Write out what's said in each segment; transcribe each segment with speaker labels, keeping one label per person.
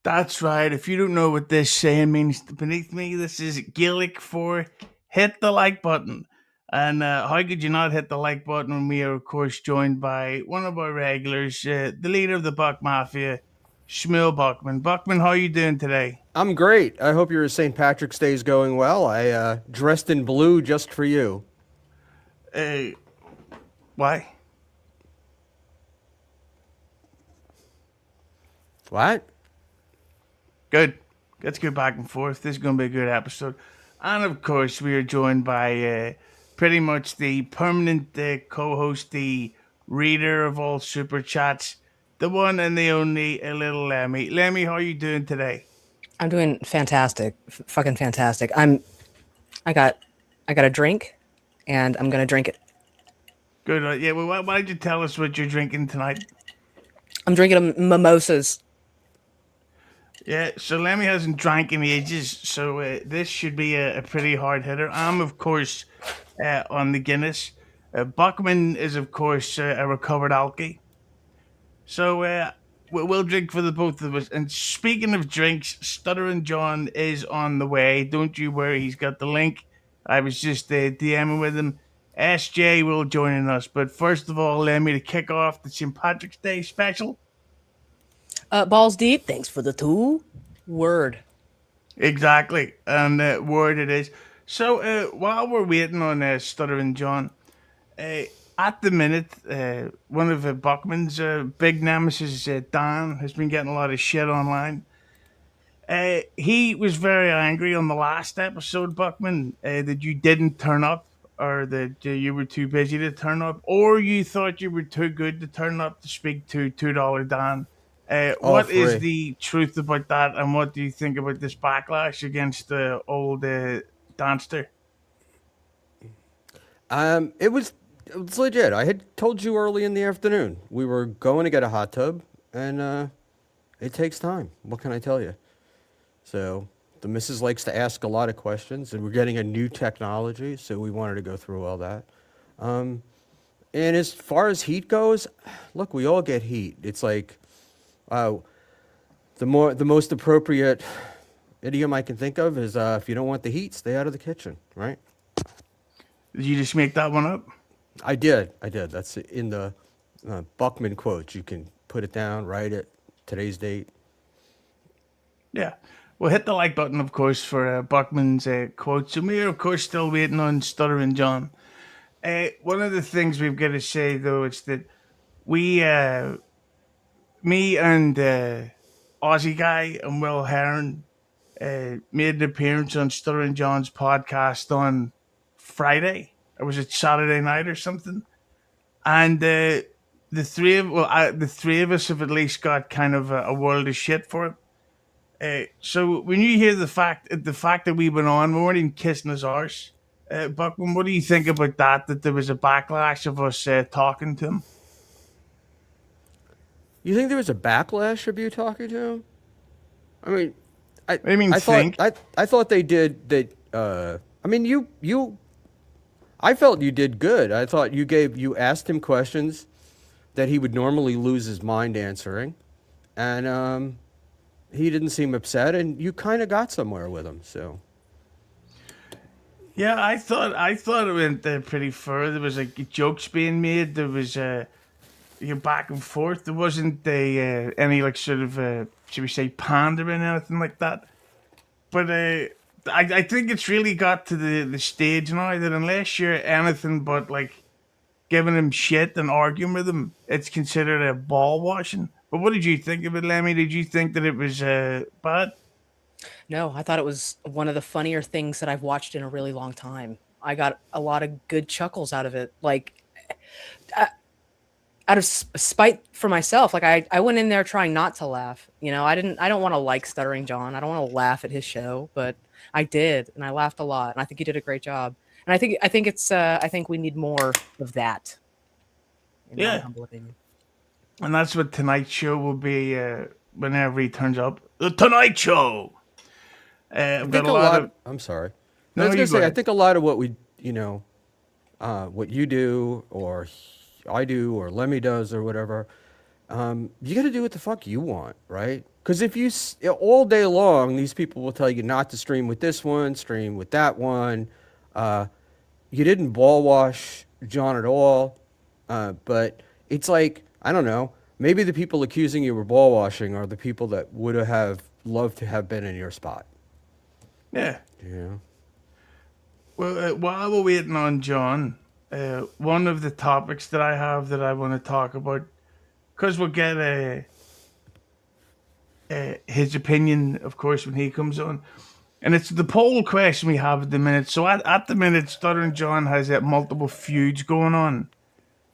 Speaker 1: That's right. If you don't know what this saying means beneath me, this is Gaelic for hit the like button. And how could you not hit the like button when we are, of course, joined by one of our regulars, the leader of the Buck Mafia, Schmuel Buckman. Buckman, how are you doing today?
Speaker 2: I'm great. I hope your St. Patrick's Day is going well. I dressed in blue just for you.
Speaker 1: Uh, why?
Speaker 2: What?
Speaker 1: Good. Let's go back and forth. This is going to be a good episode. And of course, we are joined by pretty much the permanent co host, the reader of all super chats, the one and the only little Lemmy. Lemmy, how are you doing today?
Speaker 3: I'm doing fantastic, fucking fantastic. I got, I got a drink, and I'm gonna drink it.
Speaker 1: Good. Yeah, well, why did you tell us what you're drinking tonight?
Speaker 3: I'm drinking mimosas.
Speaker 1: Yeah, so Lemmy hasn't drank in ages, so this should be a pretty hard hitter. I'm, of course, on the Guinness. Buckman is, of course, a recovered alky. So we'll drink for the both of us. And speaking of drinks, Stuttering John is on the way. Don't you worry, he's got the link. I was just DMing with him. SJ will join us. But first of all, let me to kick off the St. Patrick's Day special.
Speaker 3: Balls deep. Thanks for the two. Word.
Speaker 1: Exactly. And word it is. So while we're waiting on Stuttering John, uh, at the minute, one of Buckman's big nemesis, Dan, has been getting a lot of shit online. He was very angry on the last episode, Buckman, that you didn't turn up, or that you were too busy to turn up, or you thought you were too good to turn up to speak to $2 Dan.
Speaker 2: All
Speaker 1: What is
Speaker 2: three.
Speaker 1: the truth about that, and what do you think about this backlash against the old Danster?
Speaker 2: It was legit. I had told you early in the afternoon we were going to get a hot tub, and it takes time. What can I tell you? So the missus likes to ask a lot of questions, and we're getting a new technology, so we wanted to go through all that. Um, and as far as heat goes, look, we all get heat. It's like uh, the most appropriate idiom I can think of is if you don't want the heat, stay out of the kitchen, right?
Speaker 1: Did you just make that one up?
Speaker 2: I did. That's in the Buckman quotes. You can put it down, write it, today's date.
Speaker 1: Yeah. Well, hit the like button, of course, for Buckman's quotes. And we're, of course, still waiting on Stuttering John. One of the things we've got to say, though, is that we, me and Aussie Guy and Will Heron, made an appearance on Stuttering John's podcast on Friday. Or was it Saturday night or something? And the three of us have at least got kind of a world of shit for it. So when you hear the fact that we went on, we weren't even kissing his arse. Buckman, what do you think about that? That there was a backlash of us talking to him.
Speaker 2: You think there was a backlash of you talking to him? I mean, I
Speaker 1: What do you mean
Speaker 2: I thought
Speaker 1: think?
Speaker 2: I thought they did that. I mean, you. I felt you did good. I thought you asked him questions that he would normally lose his mind answering, and he didn't seem upset, and you kind of got somewhere with him. So
Speaker 1: Yeah, I thought it went pretty far. There was like jokes being made. There was back and forth. There wasn't any like sort of should we say pandering or anything like that. But I think it's really got to the stage now that unless you're anything but like giving him shit and arguing with him, it's considered a ball washing. But what did you think of it, Lemmy? Did you think that it was bad?
Speaker 3: No, I thought it was one of the funnier things that I've watched in a really long time. I got a lot of good chuckles out of it. Like, uh, out of spite for myself, like I went in there trying not to laugh. I don't want to like Stuttering John. I don't want to laugh at his show, but I did, and I laughed a lot. And I think he did a great job. And I think we need more of that, in my
Speaker 1: Yeah,
Speaker 3: humble opinion.
Speaker 1: and that's what tonight's show will be whenever he turns up. The Tonight Show.
Speaker 2: I
Speaker 1: I've got
Speaker 2: think
Speaker 1: a
Speaker 2: a
Speaker 1: lot
Speaker 2: lot.
Speaker 1: of.
Speaker 2: I'm sorry. No, I
Speaker 1: No,
Speaker 2: was
Speaker 1: you
Speaker 2: gonna
Speaker 1: go
Speaker 2: say I
Speaker 1: ahead.
Speaker 2: think a lot of what what you do or I do or Lemmy does or whatever, You got to do what the fuck you want, right? Because if all day long, these people will tell you not to stream with this one, stream with that one. Uh, you didn't ball wash John at all, but it's like, I don't know. Maybe the people accusing you of ball washing are the people that would have loved to have been in your spot.
Speaker 1: Yeah.
Speaker 2: Yeah.
Speaker 1: Well, while we're waiting on John, one of the topics that I have that I want to talk about, because we'll get his opinion, of course, when he comes on. And it's the poll question we have at the minute. So at the minute, Stuttering John has multiple feuds going on,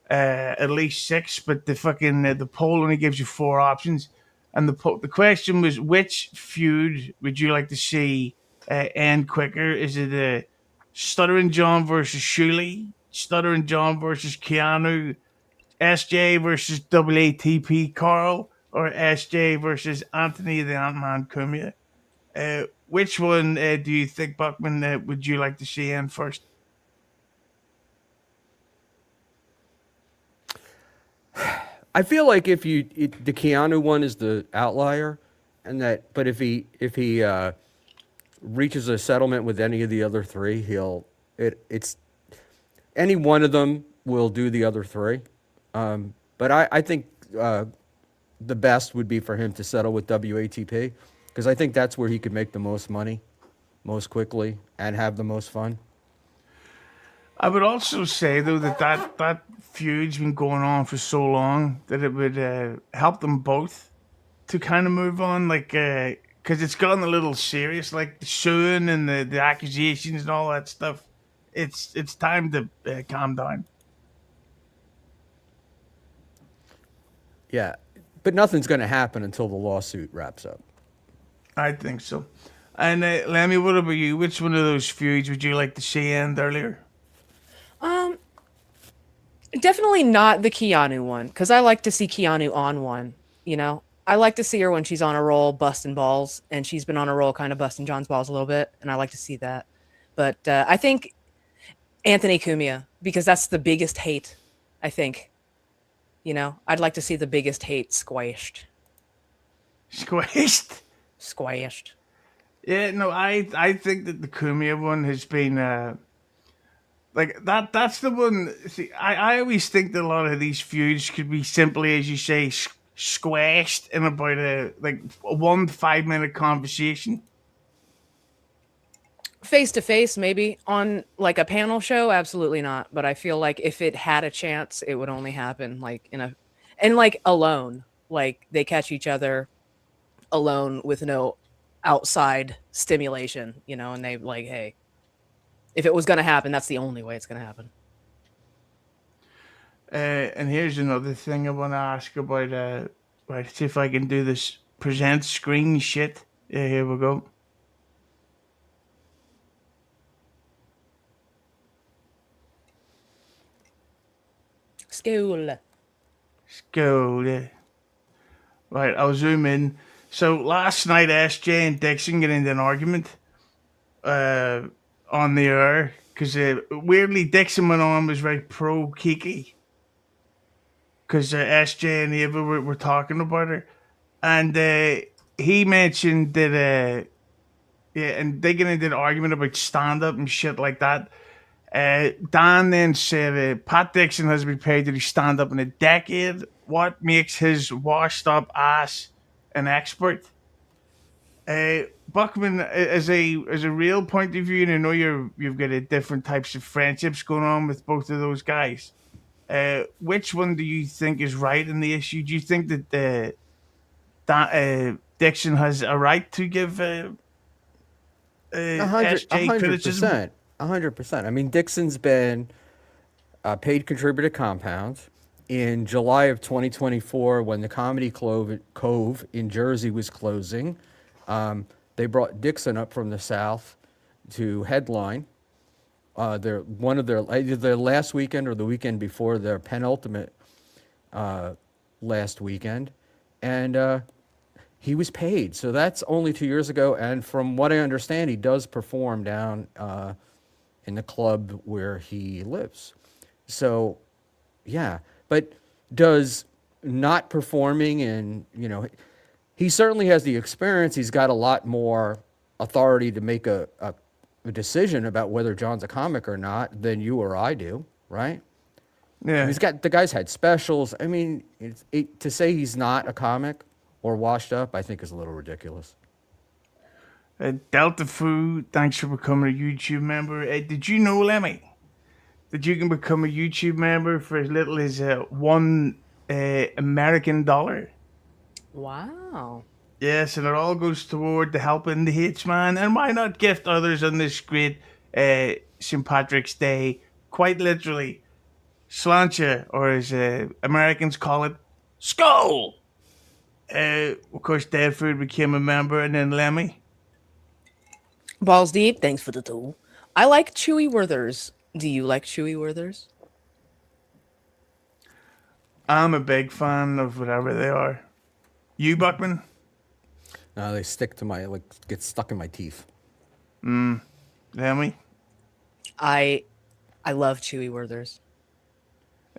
Speaker 1: at least 6, but the poll only gives you 4 options. And the question was, which feud would you like to see end quicker? Is it Stuttering John versus Shuley, Stuttering John versus Keanu, SJ versus WATP Carl, or SJ versus Anthony the Ant-Man Cumia? Which one do you think, Buckman, would you like to see in first?
Speaker 2: I feel like the Keanu one is the outlier, but if he reaches a settlement with any of the other 3, it's any one of them will do the other 3. But I think the best would be for him to settle with WATP, because I think that's where he could make the most money, most quickly, and have the most fun.
Speaker 1: I would also say, though, that feud's been going on for so long that it would help them both to kind of move on, like, because it's gotten a little serious, like the suing and the accusations and all that stuff. It's time to calm down.
Speaker 2: Yeah, but nothing's going to happen until the lawsuit wraps up.
Speaker 1: I think so. And Lemmy, what about you? Which one of those feuds would you like to see end earlier?
Speaker 3: Definitely not the Keanu one, because I like to see Keanu on one. You know, I like to see her when she's on a roll busting balls, and she's been on a roll kind of busting John's balls a little bit, and I like to see that. But I think Anthony Cumia, because that's the biggest hate, I think. You know, I'd like to see the biggest hate squashed.
Speaker 1: Squeezed.
Speaker 3: Squashed.
Speaker 1: Yeah, no, I think that the Kumia one has been like that. That's the one. See, I always think that a lot of these feuds could be simply, as you say, squashed in about a 1 5 minute conversation.
Speaker 3: Face to face, maybe on like a panel show, absolutely not. But I feel like if it had a chance, it would only happen like like alone. Like they catch each other alone with no outside stimulation, you know, and they like, hey, if it was going to happen, that's the only way it's going to happen.
Speaker 1: And here's another thing I want to ask about. Right, see if I can do this present screen shit. Yeah, here we go.
Speaker 3: School.
Speaker 1: School, yeah. Right, I'll zoom in. So last night, SJ and Dixon get into an argument uh, on the air because weirdly Dixon went on was very pro Kiki because SJ and Ava were talking about her, and he mentioned that yeah, and they get into an argument about stand up and shit like that. Dan then said Pat Dixon has been paid to do stand up in a decade. What makes his washed up ass an expert? Buckman, as a real point of view, and I know you've got different types of friendships going on with both of those guys. Which one do you think is right in the issue? Do you think that Dixon has a right to give
Speaker 2: A hundred, a
Speaker 1: SJ
Speaker 2: hundred
Speaker 1: criticism?
Speaker 2: percent, 100%. I mean, Dixon's been a paid contributor to Compound. In July of 2024, when the Comedy Cove in Jersey was closing, they brought Dixon up from the South to headline. Either their last weekend or the weekend before their penultimate last weekend, and he was paid. So that's only 2 years ago, and from what I understand, he does perform down in the club where he lives. So, yeah. But does not performing, and he certainly has the experience. He's got a lot more authority to make a decision about whether John's a comic or not than you or I do, right?
Speaker 1: Yeah.
Speaker 2: The guy's had specials. I mean, to say he's not a comic or washed up, I think is a little ridiculous.
Speaker 1: Delta Food, thanks for becoming a YouTube member. Did you know, Lemmy, that you can become a YouTube member for as little as one American dollar?
Speaker 3: Wow.
Speaker 1: Yes, and it all goes toward the helping the hits, man. And why not gift others on this great St. Patrick's Day? Quite literally, sláinte, or as Americans call it, skull. Of course, Dead Food became a member, and then Lemmy.
Speaker 3: Balls deep. Thanks for the tool. I like Chewy Werthers. Do you like Chewy Werthers?
Speaker 1: I'm a big fan of whatever they are. You, Buckman?
Speaker 2: They stick to get stuck in my teeth.
Speaker 1: Lemmy?
Speaker 3: I love Chewy Werthers.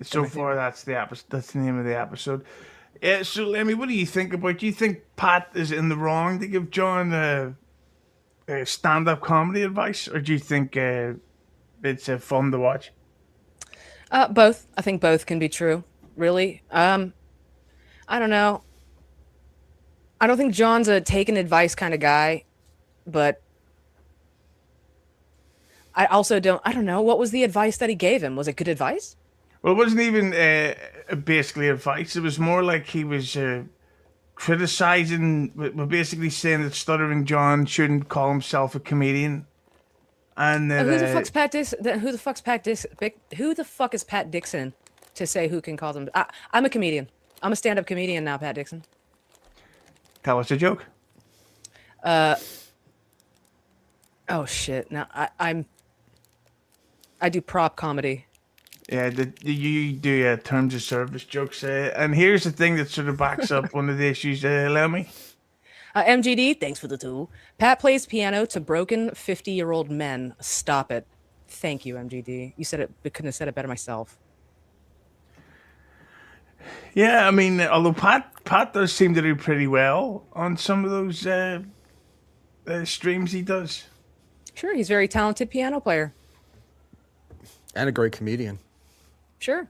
Speaker 1: So far, that's the that's the name of the episode. So, Lemmy, what do you think about? Do you think Pat is in the wrong to give John stand-up comedy advice, or do you think it's fun to watch?
Speaker 3: Both. I think both can be true. Really. I don't know. I don't think John's a taking advice kind of guy, but I also don't. I don't know. What was the advice that he gave him? Was it good advice?
Speaker 1: Well, it wasn't even basically advice. It was more like he was criticizing, but basically saying that Stuttering John shouldn't call himself a comedian. And that,
Speaker 3: who the fuck's Pat Dixon? Who the fuck's Pat Dixon? Who the fuck is Pat Dixon to say who can call them? I'm a comedian. I'm a stand-up comedian now, Pat Dixon.
Speaker 1: Tell us a joke.
Speaker 3: Oh shit! Now I do prop comedy.
Speaker 1: Yeah, you do terms of service jokes. And here's the thing that sort of backs up one of the issues, Lemmy.
Speaker 3: MGD, thanks for the tool. Pat plays piano to broken 50-year-old men. Stop it. Thank you, MGD. You said it. I couldn't have said it better myself.
Speaker 1: Yeah, I mean, although Pat does seem to do pretty well on some of those streams he does.
Speaker 3: Sure, he's a very talented piano player.
Speaker 2: And a great comedian.
Speaker 3: Sure.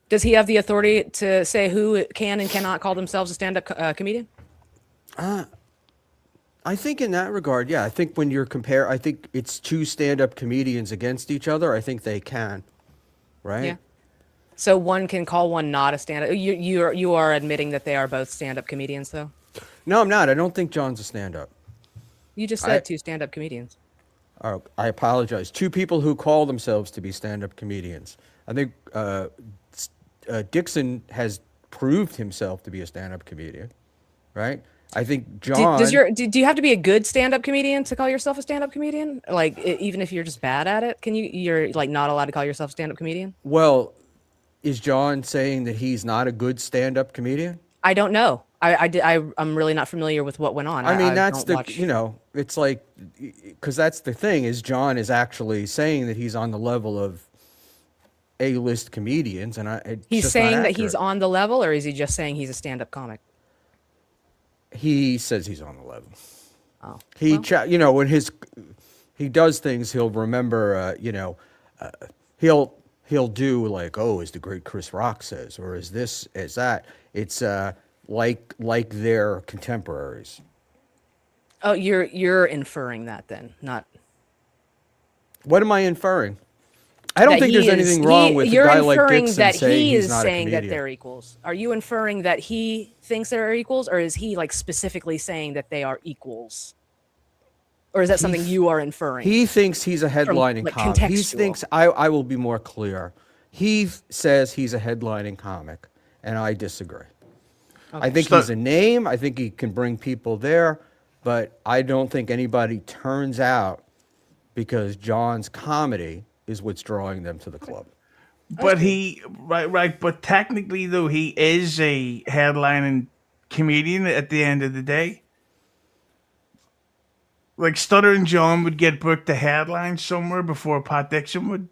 Speaker 3: Does he have the authority to say who can and cannot call themselves a stand-up comedian?
Speaker 2: I think in that regard, yeah. I think when you're I think it's two stand-up comedians against each other. I think they can, right?
Speaker 3: Yeah. So one can call one not a stand-up. You are admitting that they are both stand-up comedians, though?
Speaker 2: No, I'm not. I don't think John's a stand-up.
Speaker 3: You just said two stand-up comedians.
Speaker 2: Oh, I apologize. Two people who call themselves to be stand-up comedians. I think Dixon has proved himself to be a stand-up comedian, right? I think John.
Speaker 3: Do you have to be a good stand-up comedian to call yourself a stand-up comedian? Like, even if you're just bad at it, you're like not allowed to call yourself a stand-up comedian?
Speaker 2: Well, is John saying that he's not a good stand-up comedian?
Speaker 3: I don't know. I'm really not familiar with what went on.
Speaker 2: I mean, that's it's like, because that's the thing, is John is actually saying that he's on the level of A-list comedians, and
Speaker 3: he's saying that he's on the level, or is he just saying he's a stand-up comic?
Speaker 2: He says he's on the level.
Speaker 3: Oh,
Speaker 2: when he does things, he'll remember, he'll do like, oh, as the great Chris Rock says, or as this, as that. It's like their contemporaries.
Speaker 3: Oh, you're inferring that then, not.
Speaker 2: What am I inferring? I don't think there's anything wrong with a guy like Dixon saying he's not a comedian. You're inferring that he is saying that
Speaker 3: they're equals. Are you inferring that he thinks they're equals, or is he like specifically saying that they are equals? Or is that something you are inferring?
Speaker 2: He thinks he's a headlining comic. He thinks, I will be more clear. He says he's a headlining comic, and I disagree. Okay. I think he's a name. I think he can bring people there, but I don't think anybody turns out because John's comedy is what's drawing them to the club.
Speaker 1: But right. But technically, though, he is a headlining comedian at the end of the day. Like Stuttering John would get booked to headline somewhere before Pat Dixon would.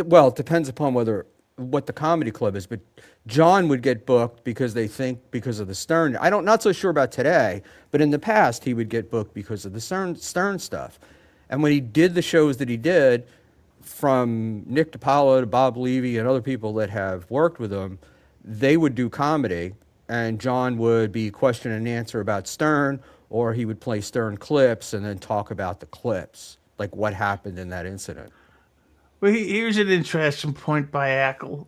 Speaker 2: Well, it depends upon whether what the comedy club is, but John would get booked because they think because of the Stern. Not so sure about today, but in the past he would get booked because of the Stern stuff. And when he did the shows that he did, from Nick DiPaolo to Bob Levy and other people that have worked with him, they would do comedy, and John would be question and answer about Stern, or he would play Stern clips and then talk about the clips, like what happened in that incident.
Speaker 1: Well, here's an interesting point by Eccles.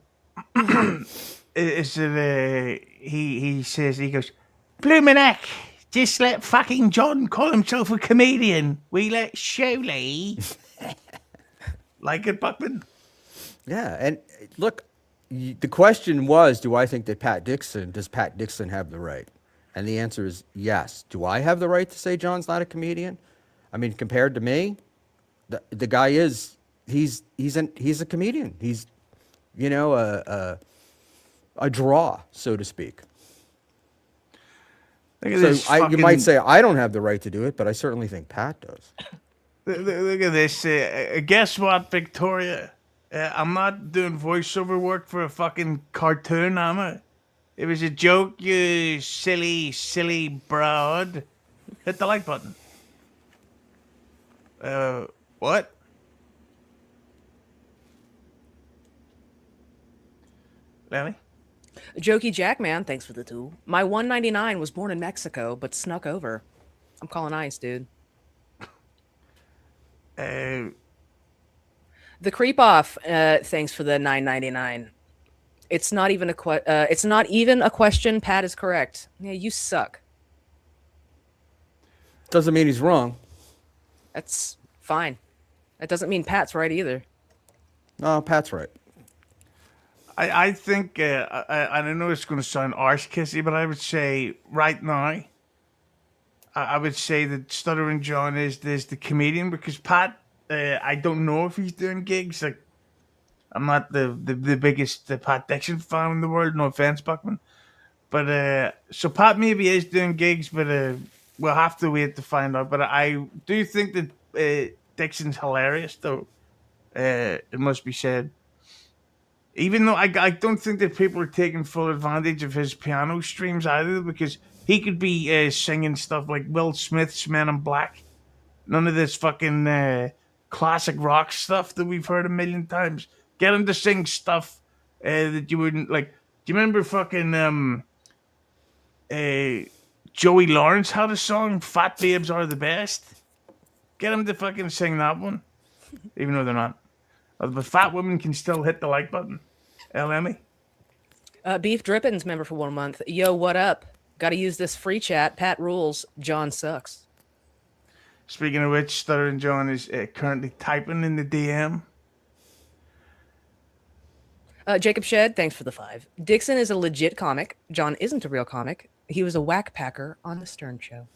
Speaker 1: Is that he says, he goes, "Bloomin' heck, just let fucking John call himself a comedian. We let Shirley." Like it, Buckman?
Speaker 2: Yeah, and look, the question was, do I think that does Pat Dixon have the right? And the answer is yes. Do I have the right to say John's not a comedian? I mean, compared to me, the guy is, he's a comedian. He's, you know, a draw, so to speak.
Speaker 1: Look at this
Speaker 2: You might say I don't have the right to do it, but I certainly think Pat does.
Speaker 1: Look at this. Guess what, Victoria? I'm not doing voiceover work for a fucking cartoon, am I? It was a joke, you silly broad. Hit the like button. What? Lemmi?
Speaker 3: Jokey Jackman, thanks for the 2. My 199 was born in Mexico, but snuck over. I'm calling ice, dude. The creep off, thanks for the 999. It's not even a question. Pat is correct. Yeah, you suck.
Speaker 2: Doesn't mean he's wrong.
Speaker 3: That's fine. That doesn't mean Pat's right either.
Speaker 2: No, Pat's right.
Speaker 1: I think, I know it's going to sound arse-kissy, but I would say right now, I would say that Stuttering John is the comedian, because Pat, I don't know if he's doing gigs. Like, I'm not the biggest Pat Dixon fan in the world, no offense, Buckman. But, so Pat maybe is doing gigs, but we'll have to wait to find out. But I do think that Dixon's hilarious, though, it must be said. Even though I don't think that people are taking full advantage of his piano streams either, because he could be singing stuff like Will Smith's Men in Black. None of this fucking classic rock stuff that we've heard a million times. Get him to sing stuff that you wouldn't like. Do you remember fucking Joey Lawrence had a song, "Fat Babes Are the Best"? Get him to fucking sing that one, even though they're not. But fat women can still hit the like button. Lemmi?
Speaker 3: Beef Drippins member for 1 month. Yo, what up? Got to use this free chat. Pat rules. John sucks.
Speaker 1: Speaking of which, Stuttering John is currently typing in the DM.
Speaker 3: Jacob Shed, thanks for the 5. Dixon is a legit comic. John isn't a real comic. He was a whack packer on the Stern Show.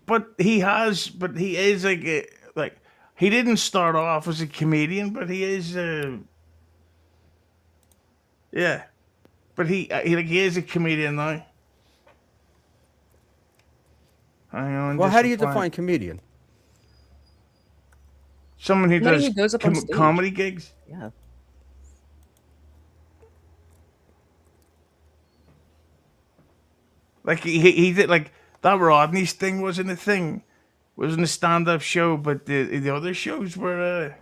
Speaker 1: But he is like he didn't start off as a comedian, but he is yeah. But he is a comedian now. Hang on.
Speaker 2: Well, how do you define comedian?
Speaker 1: Someone who
Speaker 3: Somebody
Speaker 1: does
Speaker 3: who goes up on stage.
Speaker 1: comedy gigs.
Speaker 3: Yeah.
Speaker 1: Like he did, like that Rodney's thing wasn't a thing. Wasn't a stand-up show, but the other shows were.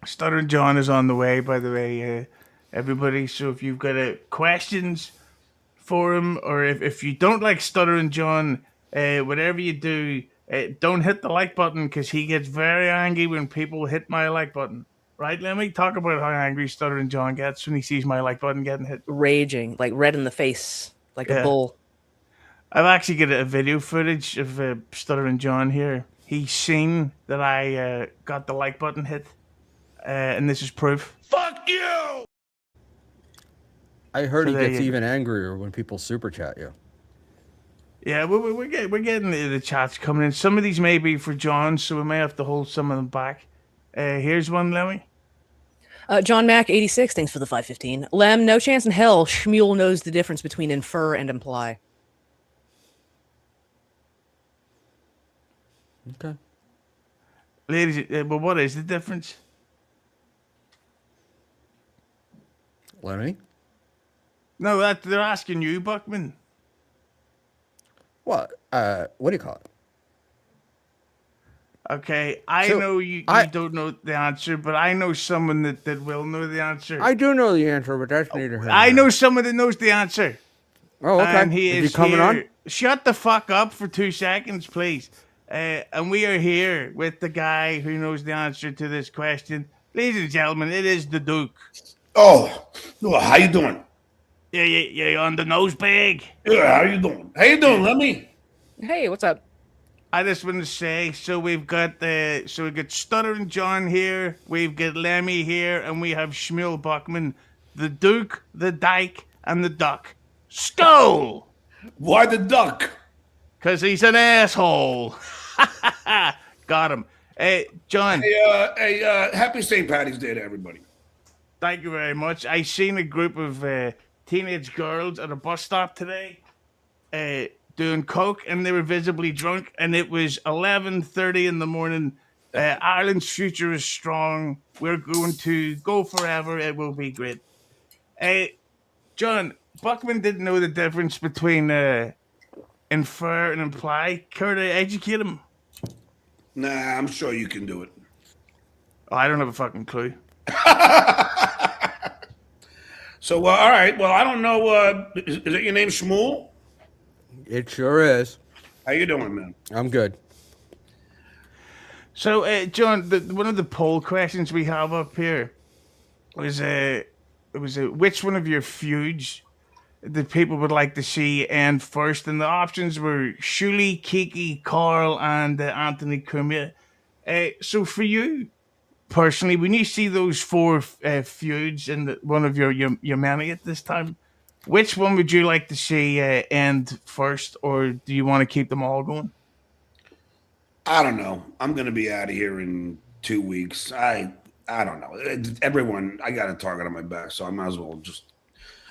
Speaker 1: Stuttering John is on the way, by the way, everybody. So if you've got questions for him, or if you don't like Stuttering John, whatever you do, don't hit the like button, because he gets very angry when people hit my like button. Right, Lemmi? Talk about how angry Stuttering John gets when he sees my like button getting hit.
Speaker 3: Raging, like red in the face, like a bull.
Speaker 1: I've actually got a video footage of Stuttering John here. He's seen that I got the like button hit, and this is proof. Fuck you!
Speaker 2: I heard he gets even angrier when people super chat you.
Speaker 1: Yeah, we're getting the chats coming in. Some of these may be for John, so we may have to hold some of them back. Here's one, Lemmi.
Speaker 3: John Mack 86, thanks for the 515. Lem, no chance in hell Schmuel knows the difference between infer and imply.
Speaker 2: Okay.
Speaker 1: ladies. But what is the difference?
Speaker 2: Lemmy?
Speaker 1: No, they're asking you, Buckman.
Speaker 2: What? What do you call it?
Speaker 1: Okay, I
Speaker 2: So,
Speaker 1: know you
Speaker 2: I
Speaker 1: don't know the answer, but I know someone that will know the answer.
Speaker 2: I do know the answer, but that's neither here nor
Speaker 1: I know
Speaker 2: there.
Speaker 1: someone that knows the answer,
Speaker 2: Oh, okay.
Speaker 1: and he
Speaker 2: Is he
Speaker 1: is
Speaker 2: coming on?
Speaker 1: here. Shut the fuck up for 2 seconds, please. And we are here with the guy who knows the answer to this question. Ladies and gentlemen, it is the Duke.
Speaker 4: Oh, well, how you doing?
Speaker 1: Yeah, on the nose bag.
Speaker 4: Yeah, how you doing? How you doing, Lemmy?
Speaker 3: Hey, what's up?
Speaker 1: I just want to say, so we've got Stuttering John here, we've got Lemmi here, and we have Schmuel Buckman, the Duke, the Dyke, and the Duck. Skull!
Speaker 4: Why the duck?
Speaker 1: Cause he's an asshole. Got him. Hey, John,
Speaker 4: Happy St. Patty's Day to everybody.
Speaker 1: thank you very much. I seen a group of teenage girls at a bus stop today. Doing coke, and they were visibly drunk, and it was 11:30 in the morning. Ireland's future is strong. We're going to go forever. It will be great. John, Buckman didn't know the difference between infer and imply. Care to educate him?
Speaker 4: Nah, I'm sure you can do it.
Speaker 1: Oh, I don't have a fucking clue.
Speaker 4: So, all right. Well, I don't know. Is it your name, Schmuel?
Speaker 2: It sure is.
Speaker 4: How you doing, man?
Speaker 2: I'm good.
Speaker 1: So, John, one of the poll questions we have up here was which one of your feuds that people would like to see end first, and the options were Shuley, Kiki, Carl, and Anthony Cumia. So, for you personally, when you see those four feuds in one of your many at this time, which one would you like to see end first, or do you want to keep them all going?
Speaker 4: I don't know. I'm gonna be out of here in 2 weeks. I don't know. Everyone, I got a target on my back, so I might as well just.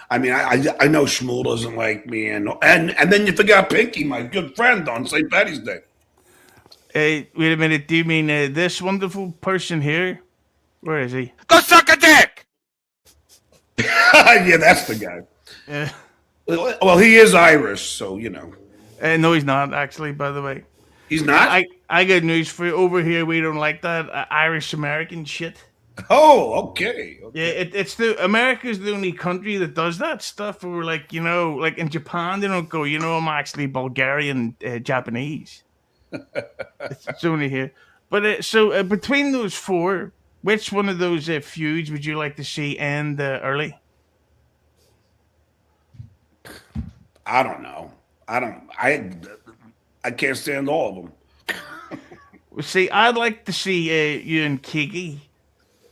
Speaker 4: I mean, I know Schmuel doesn't like me, and then you forgot Pinky, my good friend, on St. Patty's Day.
Speaker 1: Wait a minute. Do you mean this wonderful person here? Where is he?
Speaker 5: Go suck a dick!
Speaker 4: Yeah, that's the guy.
Speaker 1: Uh,
Speaker 4: Well, he is Irish, so you know.
Speaker 1: no, he's not actually. By the way,
Speaker 4: He's not.
Speaker 1: I got news for you. Over here, we don't like that Irish American shit.
Speaker 4: Oh, okay.
Speaker 1: Yeah, it's America's the only country that does that stuff. Where we're like, like in Japan, they don't go. I'm actually Bulgarian, Japanese. It's only here. But so between those four, which one of those feuds would you like to see end early?
Speaker 4: I don't know. I can't stand all of them.
Speaker 1: Well, see, I'd like to see you and Kiki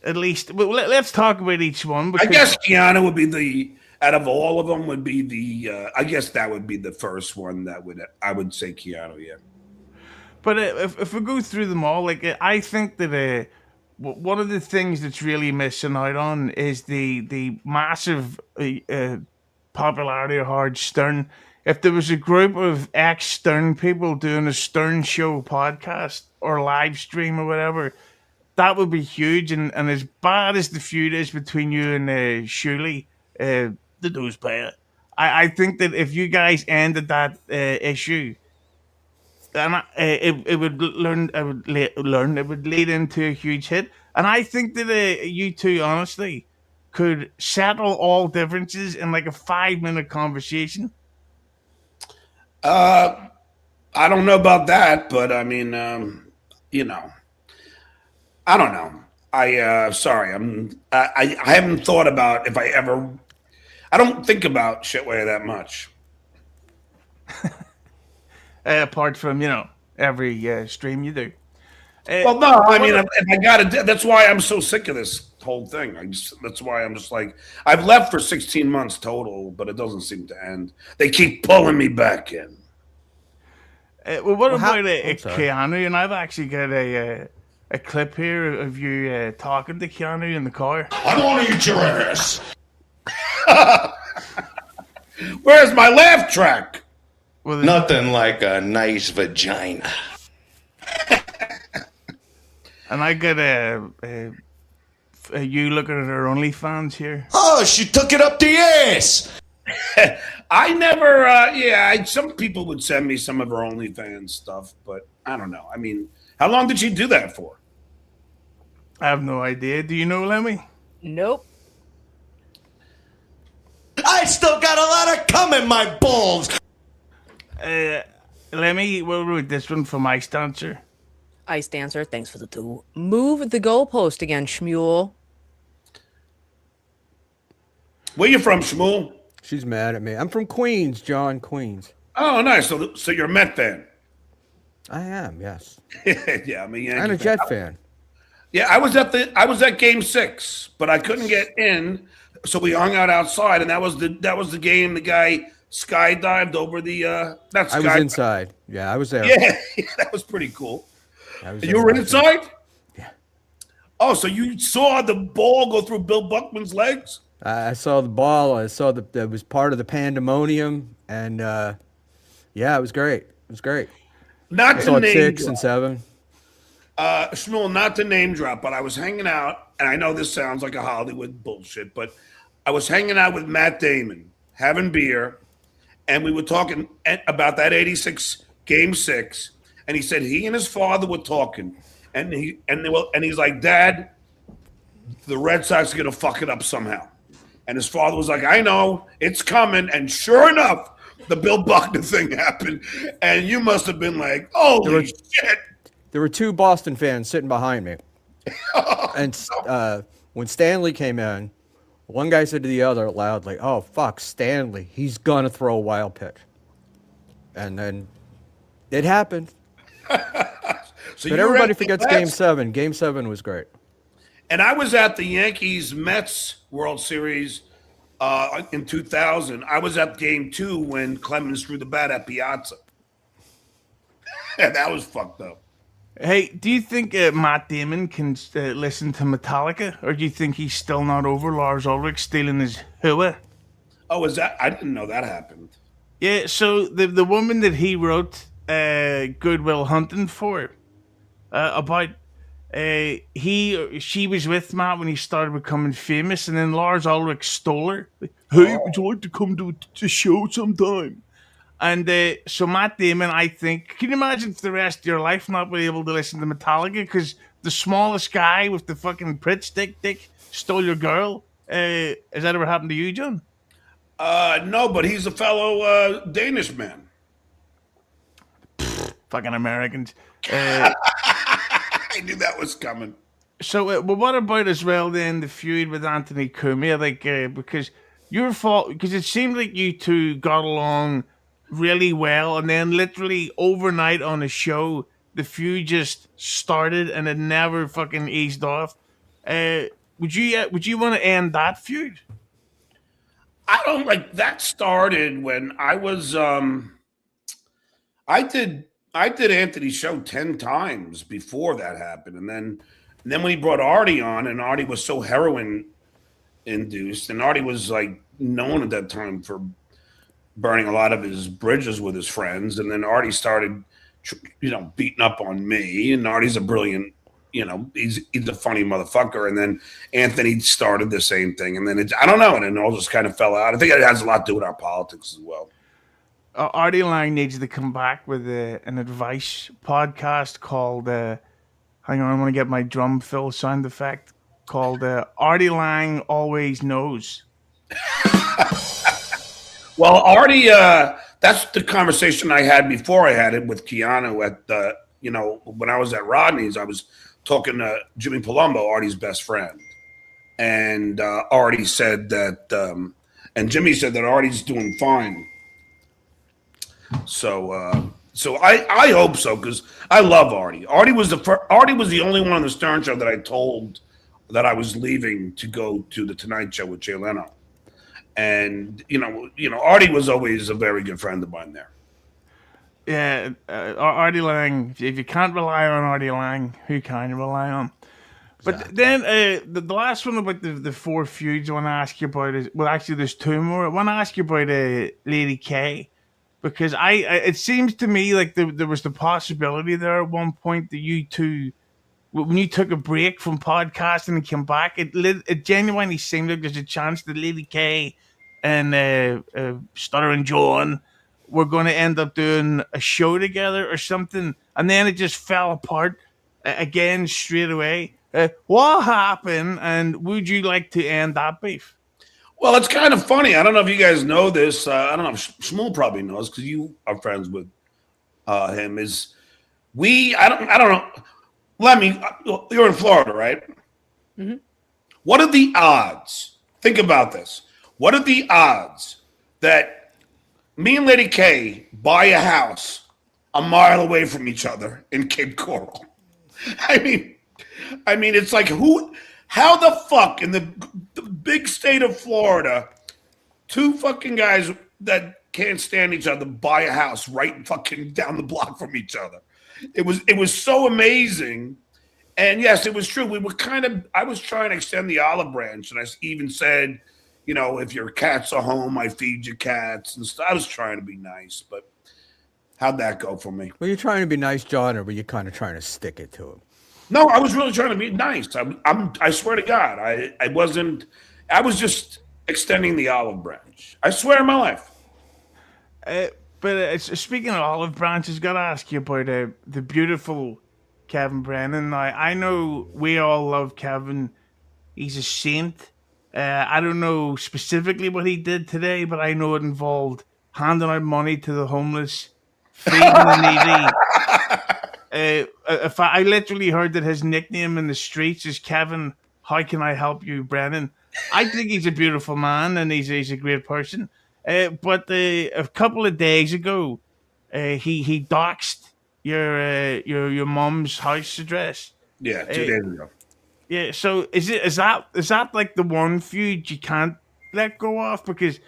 Speaker 1: at least. Well, let's talk about each one.
Speaker 4: I guess Kiana would be out of all of them would be the. I guess that would be the first one I would say Keanu. Yeah.
Speaker 1: But if we go through them all, I think that one of the things that's really missing out on is the massive popularity of Howard Stern. If there was a group of ex-Stern people doing a Stern Show podcast or live stream or whatever, that would be huge. And as bad as the feud is between you and Shirley, the nose player, I think that if you guys ended that issue, and it would lead into a huge hit. And I think that you two, honestly, could settle all differences in like a 5-minute conversation.
Speaker 4: I don't know about that, but I mean, you know, I don't know. Sorry, I haven't thought about if I ever. I don't think about shitway that much.
Speaker 1: Apart from every stream you do.
Speaker 4: Well, no, I mean, if I got to, that's why I'm so sick of this whole thing. That's why I'm just like, I've left for 16 months total, but it doesn't seem to end. They keep pulling me back in.
Speaker 1: Well, what about Keanu? And I've actually got a clip here of you talking to Keanu in the car.
Speaker 5: I want to eat your ass.
Speaker 4: Where's my laugh track?
Speaker 1: Well,
Speaker 5: Nothing like a nice vagina.
Speaker 1: And I got you looking at her OnlyFans here.
Speaker 5: Oh, she took it up the ass.
Speaker 4: I never, some people would send me some of her OnlyFans stuff, but I don't know. I mean, how long did she do that for?
Speaker 1: I have no idea. Do you know, Lemmy?
Speaker 3: Nope.
Speaker 5: I still got a lot of cum in my balls.
Speaker 1: Lemmy, we'll read this one from Ice Dancer.
Speaker 3: Ice Dancer, thanks for the 2. Move the goalpost again, Schmuel.
Speaker 4: Where you from, Schmuel?
Speaker 2: She's mad at me. I'm from Queens, John, Queens.
Speaker 4: Oh, nice. So you're a Met fan?
Speaker 2: I am, yes.
Speaker 4: Yeah, I'm a Yankee
Speaker 2: I'm a
Speaker 4: fan.
Speaker 2: Jet fan.
Speaker 4: Yeah, I was at Game 6, but I couldn't get in, so we hung out outside, and that was the game. The guy skydived over the not
Speaker 2: I
Speaker 4: sky.
Speaker 2: was inside. Yeah, I was there.
Speaker 4: Yeah, that was pretty cool.
Speaker 2: I was
Speaker 4: You
Speaker 2: there
Speaker 4: were
Speaker 2: watching.
Speaker 4: inside?
Speaker 2: Yeah.
Speaker 4: Oh, so you saw the ball go through Bill Buckman's legs?
Speaker 2: I saw the ball. I saw that was part of the pandemonium, and yeah, it was great. It was great.
Speaker 4: Not
Speaker 2: I
Speaker 4: to
Speaker 2: saw
Speaker 4: name
Speaker 2: 6
Speaker 4: drop.
Speaker 2: and 7.
Speaker 4: Shmuel, not to name drop, but I was hanging out, and I know this sounds like a Hollywood bullshit, but I was hanging out with Matt Damon, having beer, and we were talking about that '86 Game 6, and he said he and his father were talking, and he's like, Dad, the Red Sox are gonna fuck it up somehow, and his father was like, I know, it's coming, and sure enough, the Bill Buckner thing happened, and you must have been like, holy shit.
Speaker 2: There were 2 Boston fans sitting behind me. And when Stanley came in, one guy said to the other loudly, "Oh, fuck, Stanley. He's going to throw a wild pitch." And then it happened.
Speaker 4: So
Speaker 2: But
Speaker 4: you were
Speaker 2: everybody
Speaker 4: at the
Speaker 2: forgets
Speaker 4: Mets,
Speaker 2: Game 7. Game 7 was great.
Speaker 4: and I was at the Yankees-Mets World Series in 2000. I was at Game 2 when Clemens threw the bat at Piazza. And that was fucked up.
Speaker 1: Hey, do you think Matt Damon can listen to Metallica, or do you think he's still not over Lars Ulrich stealing his hua?
Speaker 4: Oh, is that? I didn't know that happened.
Speaker 1: Yeah, so the woman that he wrote Good Will Hunting for about she was with Matt when he started becoming famous, and then Lars Ulrich stole her. Like, hey, would you like to come to the show sometime? And so Matt Damon, I think, can you imagine for the rest of your life not being able to listen to Metallica because the smallest guy with the fucking Pritt dick stole your girl? Has that ever happened to you, John?
Speaker 4: No, but he's a fellow Danish man.
Speaker 1: Fucking Americans.
Speaker 4: I knew that was coming.
Speaker 1: So, well, what about as well then the feud with Anthony Cumia? Like, because because it seemed like you two got along really well, and then literally overnight on a show, the feud just started and it never fucking eased off. Would you want to end that feud?
Speaker 4: I don't like that started when I was I did Anthony's show 10 times before that happened. And then when he brought Artie on, and Artie was so heroin induced, and Artie was like known at that time for burning a lot of his bridges with his friends, and then Artie started beating up on me, and Artie's a brilliant, he's a funny motherfucker, and then Anthony started the same thing, and then I don't know, and it all just kind of fell out. I think it has a lot to do with our politics as well.
Speaker 1: Artie Lang needs to come back with an advice podcast called hang on, I want to get my drum fill sound effect called Artie Lang Always Knows.
Speaker 4: Well, Artie, that's the conversation I had before I had it with Keanu at when I was at Rodney's. I was talking to Jimmy Palumbo, Artie's best friend, and Artie said that, and Jimmy said that Artie's doing fine. So I hope so, because I love Artie. Artie was the only one on the Stern Show that I told that I was leaving to go to the Tonight Show with Jay Leno. And Artie was always a very good friend of mine there.
Speaker 1: Yeah, Artie Lang. If you can't rely on Artie Lang, who can you rely on? But then the last one about the 4 feuds I want to ask you about is, well, actually, there's 2 more. I want to ask you about Lady K, because it seems to me like there was the possibility there at one point that you two when you took a break from podcasting and came back, it genuinely seemed like there's a chance that Lady K and Stuttering John were going to end up doing a show together or something, and then it just fell apart again straight away. What happened, and would you like to end that beef?
Speaker 4: Well, it's kind of funny. I don't know if you guys know this. I don't know if Schmuel probably knows because you are friends with him. I don't know. Lemmi, you're in Florida, right?
Speaker 3: Mm-hmm.
Speaker 4: What are the odds? Think about this. What are the odds that me and Lady K buy a house a mile away from each other in Cape Coral? I mean, it's like how the fuck in the big state of Florida, two fucking guys that can't stand each other buy a house right fucking down the block from each other? It was so amazing. And yes, it was true. I was trying to extend the olive branch, and I even said, if your cats are home, I feed your cats and stuff. I was trying to be nice, but how'd that go for me?
Speaker 2: Were you trying to be nice, John, or were you kind of trying to stick it to him?
Speaker 4: No, I was really trying to be nice. I swear to God, I wasn't. I was just extending the olive branch. I swear on my life.
Speaker 1: But speaking of olive branches, got to ask you about the beautiful Kevin Brennan. Now, I know we all love Kevin. He's a saint. I don't know specifically what he did today, but I know it involved handing out money to the homeless, feeding the needy. If I literally heard that his nickname in the streets is Kevin, how can I help you, Brennan? I think he's a beautiful man and he's a great person. But a couple of days ago, he doxed your mom's house address.
Speaker 4: Yeah, 2 days ago.
Speaker 1: Yeah, so is that like the one feud you can't let go of? Because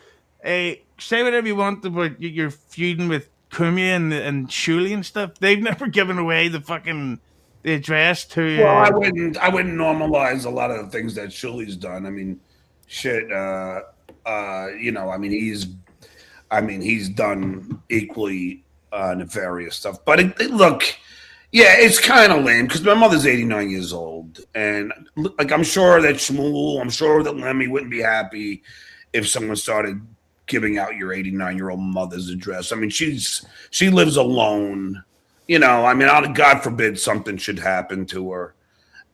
Speaker 1: say whatever you want about you're feuding with Kumia and Shuley and stuff. They've never given away the address to.
Speaker 4: Well, I wouldn't normalize a lot of the things that Shuley's done. I mean, shit. He's done equally nefarious stuff. But look. Yeah, it's kind of lame because my mother's 89 years old, and I'm sure that Lemmi wouldn't be happy if someone started giving out your 89-year-old mother's address. I mean, she lives alone, God forbid something should happen to her.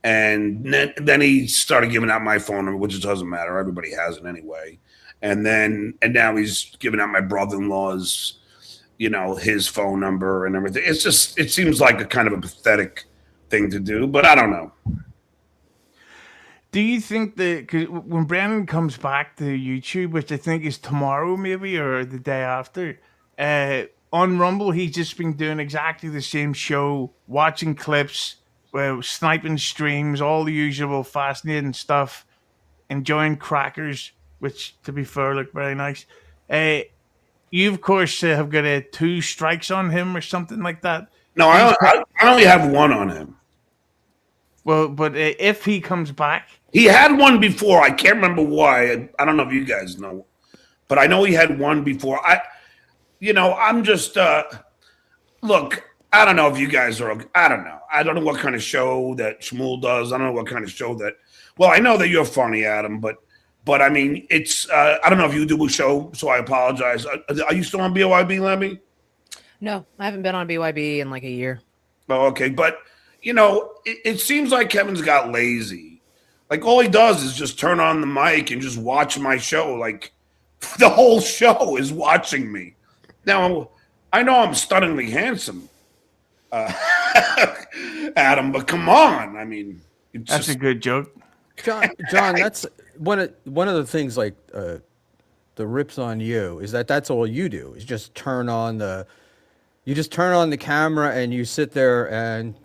Speaker 4: And then he started giving out my phone number, which doesn't matter. Everybody has it anyway. And now he's giving out my brother-in-law's. His phone number and everything. It seems like a kind of a pathetic thing to do, but I don't know.
Speaker 1: Do you think that cause when Brennan comes back to YouTube, which I think is tomorrow maybe or the day after, on Rumble, he's just been doing exactly the same show, watching clips, sniping streams, all the usual fascinating stuff, enjoying crackers, which to be fair look very nice. You, of course, have got 2 strikes on him or something like that.
Speaker 4: No, I only have 1 on him.
Speaker 1: Well, but if he comes back...
Speaker 4: He had 1 before. I can't remember why. I don't know if you guys know. But I know he had 1 before. I'm just... look, I don't know if you guys are... I don't know. I don't know what kind of show that Schmuel does. I don't know what kind of show that... Well, I know that you're funny, Adam, but I mean, it's, I don't know if you do a show, so I apologize. Are you still on BYB, Lemmi?
Speaker 3: No, I haven't been on BYB in like a year.
Speaker 4: Oh, okay. But, it seems like Kevin's got lazy. Like, all he does is just turn on the mic and just watch my show. Like, the whole show is watching me. Now, I know I'm stunningly handsome, Adam, but come on. I mean,
Speaker 1: that's a good joke.
Speaker 2: John, that's one of the things like the rips on you is that's all you do is just turn on the camera and you sit there and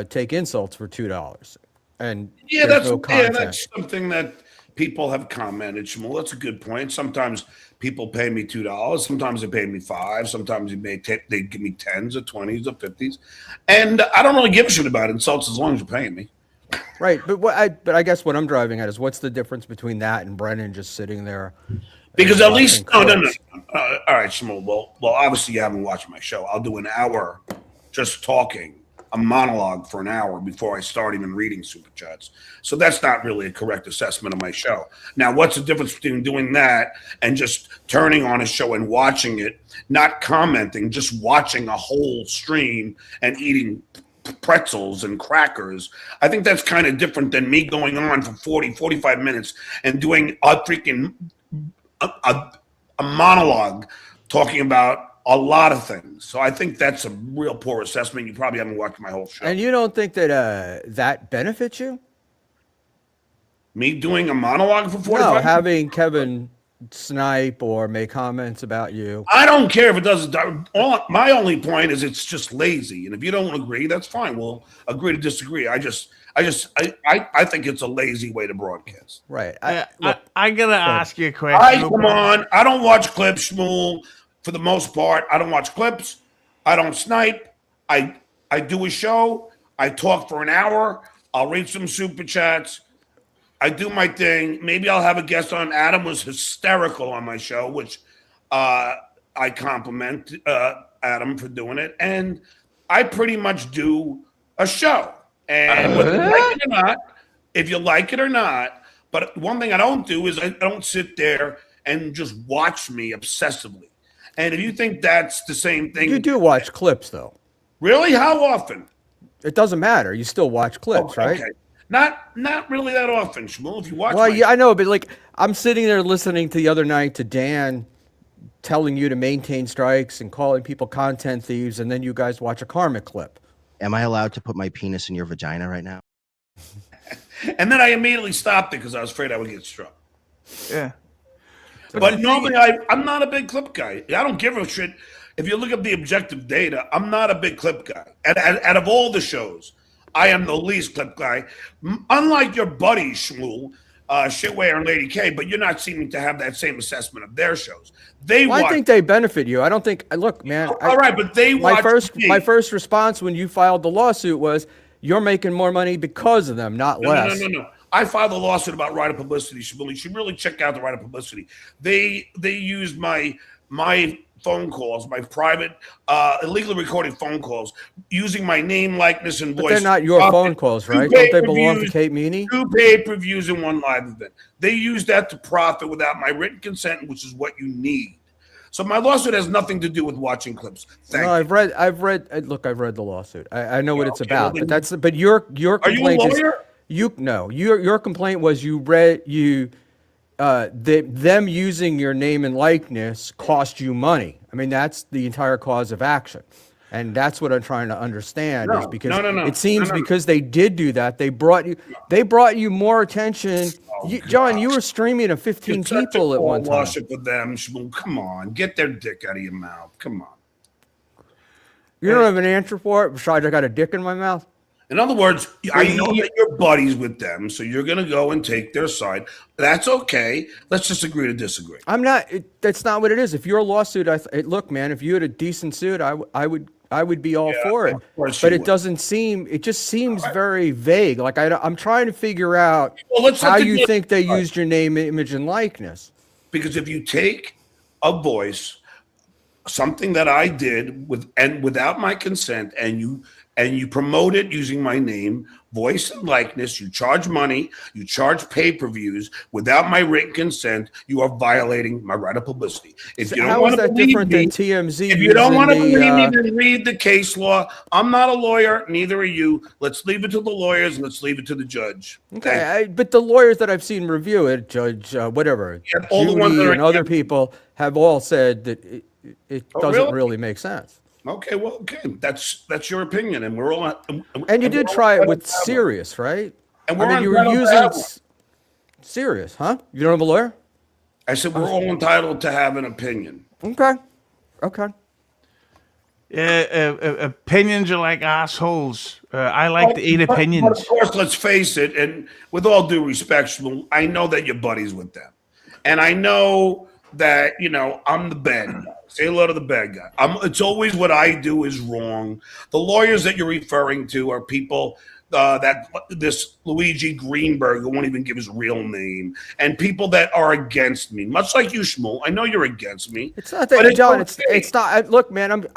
Speaker 2: take insults for $2 and
Speaker 4: that's
Speaker 2: no content.
Speaker 4: That's something that people have commented. Shmuel, that's a good point. Sometimes people pay me $2. Sometimes they pay me $5. Sometimes they give me 10s or 20s or 50s, and I don't really give a shit about insults as long as you're paying me.
Speaker 2: Right, but I guess what I'm driving at is what's the difference between that and Brennan just sitting there?
Speaker 4: Because at least no. All right, Shmuel. Well, obviously you haven't watched my show. I'll do an hour just talking a monologue for an hour before I start even reading super chats. So that's not really a correct assessment of my show. Now, what's the difference between doing that and just turning on a show and watching it, not commenting, just watching a whole stream and eating pretzels and crackers? I think that's kind of different than me going on for 40, 45 minutes and doing a freaking a monologue talking about a lot of things. So I think that's a real poor assessment. You probably haven't watched my whole show.
Speaker 2: And you don't think that that benefits you?
Speaker 4: Me doing a monologue for 45
Speaker 2: No,
Speaker 4: minutes?
Speaker 2: having Kevin snipe or make comments about you.
Speaker 4: I don't care if it doesn't. My only point is it's just lazy. And if you don't agree, that's fine. We'll agree to disagree. I think it's a lazy way to broadcast.
Speaker 2: Right.
Speaker 1: I gotta ask you a question.
Speaker 4: Come on. I don't watch clips, Schmuel. For the most part, I don't watch clips. I don't snipe. I do a show. I talk for an hour. I'll read some super chats. I do my thing. Maybe I'll have a guest on. Adam was hysterical on my show, which I compliment Adam for doing it. And I pretty much do a show. And whether you like it or not, if you like it or not, but one thing I don't do is I don't sit there and just watch me obsessively. And if you think that's the same thing.
Speaker 2: You do watch clips, though.
Speaker 4: Really? How often?
Speaker 2: It doesn't matter. You still watch clips, right?
Speaker 4: Okay. Not really that often, Schmuel. If you watch,
Speaker 2: Well, yeah, I know, but like I'm sitting there listening to the other night to Dan telling you to maintain strikes and calling people content thieves, and then you guys watch a karmic clip.
Speaker 6: Am I allowed to put my penis in your vagina right now?
Speaker 4: And then I immediately stopped it because I was afraid I would get struck.
Speaker 1: Yeah.
Speaker 4: But normally I'm not a big clip guy. I don't give a shit. If you look at the objective data, I'm not a big clip guy. Out of all the shows, I am the least clip guy. Unlike your buddy, Schmuel, Shitway and Lady K, but you're not seeming to have that same assessment of their shows.
Speaker 2: I think they benefit you. I don't think. Look, man.
Speaker 4: All right, but they watch
Speaker 2: my first response when you filed the lawsuit was you're making more money because of them, not less.
Speaker 4: No. I filed a lawsuit about right of publicity. You should really check out the right of publicity. They used my phone calls, my private, illegally recorded phone calls, using my name, likeness, and voice.
Speaker 2: But they're not your phone calls, right? Don't they belong to Kate Meany?
Speaker 4: 2 pay-per-views and 1 live event. They use that to profit without my written consent, which is what you need. So my lawsuit has nothing to do with watching clips.
Speaker 2: I've read. Look, I've read the lawsuit. I know what it's about.
Speaker 4: Well,
Speaker 2: But your complaint
Speaker 4: are you a lawyer?
Speaker 2: Your complaint was them using your name and likeness cost you money. I mean, that's the entire cause of action. And that's what I'm trying to understand is because it seems because they did do that, they brought you more attention. John, you were streaming to 15 people at one time.
Speaker 4: Lawsuit with them, Schmuel. Come on, get their dick out of your mouth. Come on.
Speaker 2: You don't have an answer for it besides I got a dick in my mouth?
Speaker 4: In other words, I know that you're buddies with them, so you're going to go and take their side. That's okay. Let's just agree to disagree.
Speaker 2: I'm not. That's not what it is. If your lawsuit, look, man. If you had a decent suit, I would be all for it. But it doesn't seem. It just seems very vague. Like I'm trying to figure out how you think they used your name, image, and likeness.
Speaker 4: Because if you take a voice, something that I did without my consent, and you promote it using my name, voice, and likeness, you charge money, you charge pay-per-views without my written consent, you are violating my right of publicity. If you don't want to believe me,
Speaker 2: TMZ?
Speaker 4: If you don't want to believe me, then read the case law. I'm not a lawyer, neither are you. Let's leave it to the lawyers and let's leave it to the judge.
Speaker 2: Okay, but the lawyers that I've seen review it, Judge, whatever,
Speaker 4: all the ones that
Speaker 2: Judy
Speaker 4: are
Speaker 2: and other people have all said that it doesn't really make sense.
Speaker 4: Okay, well, okay, that's your opinion, and we're all.
Speaker 2: And you did try it with Sirius, right?
Speaker 4: And
Speaker 2: you were using Sirius, huh? You don't have a lawyer?
Speaker 4: I said we're all entitled to have an opinion.
Speaker 2: Okay.
Speaker 1: Opinions are like assholes. I like to eat opinions.
Speaker 4: But of course, let's face it, and with all due respect, I know that you're buddies with them, and I know that I'm the bad guy. Say hello to the bad guy. It's always what I do is wrong. The lawyers that you're referring to are people that this Luigi Greenberg, who won't even give his real name, and people that are against me, much like you, Schmuel. I know you're against me.
Speaker 2: It's not that, John. It's not. Look, man.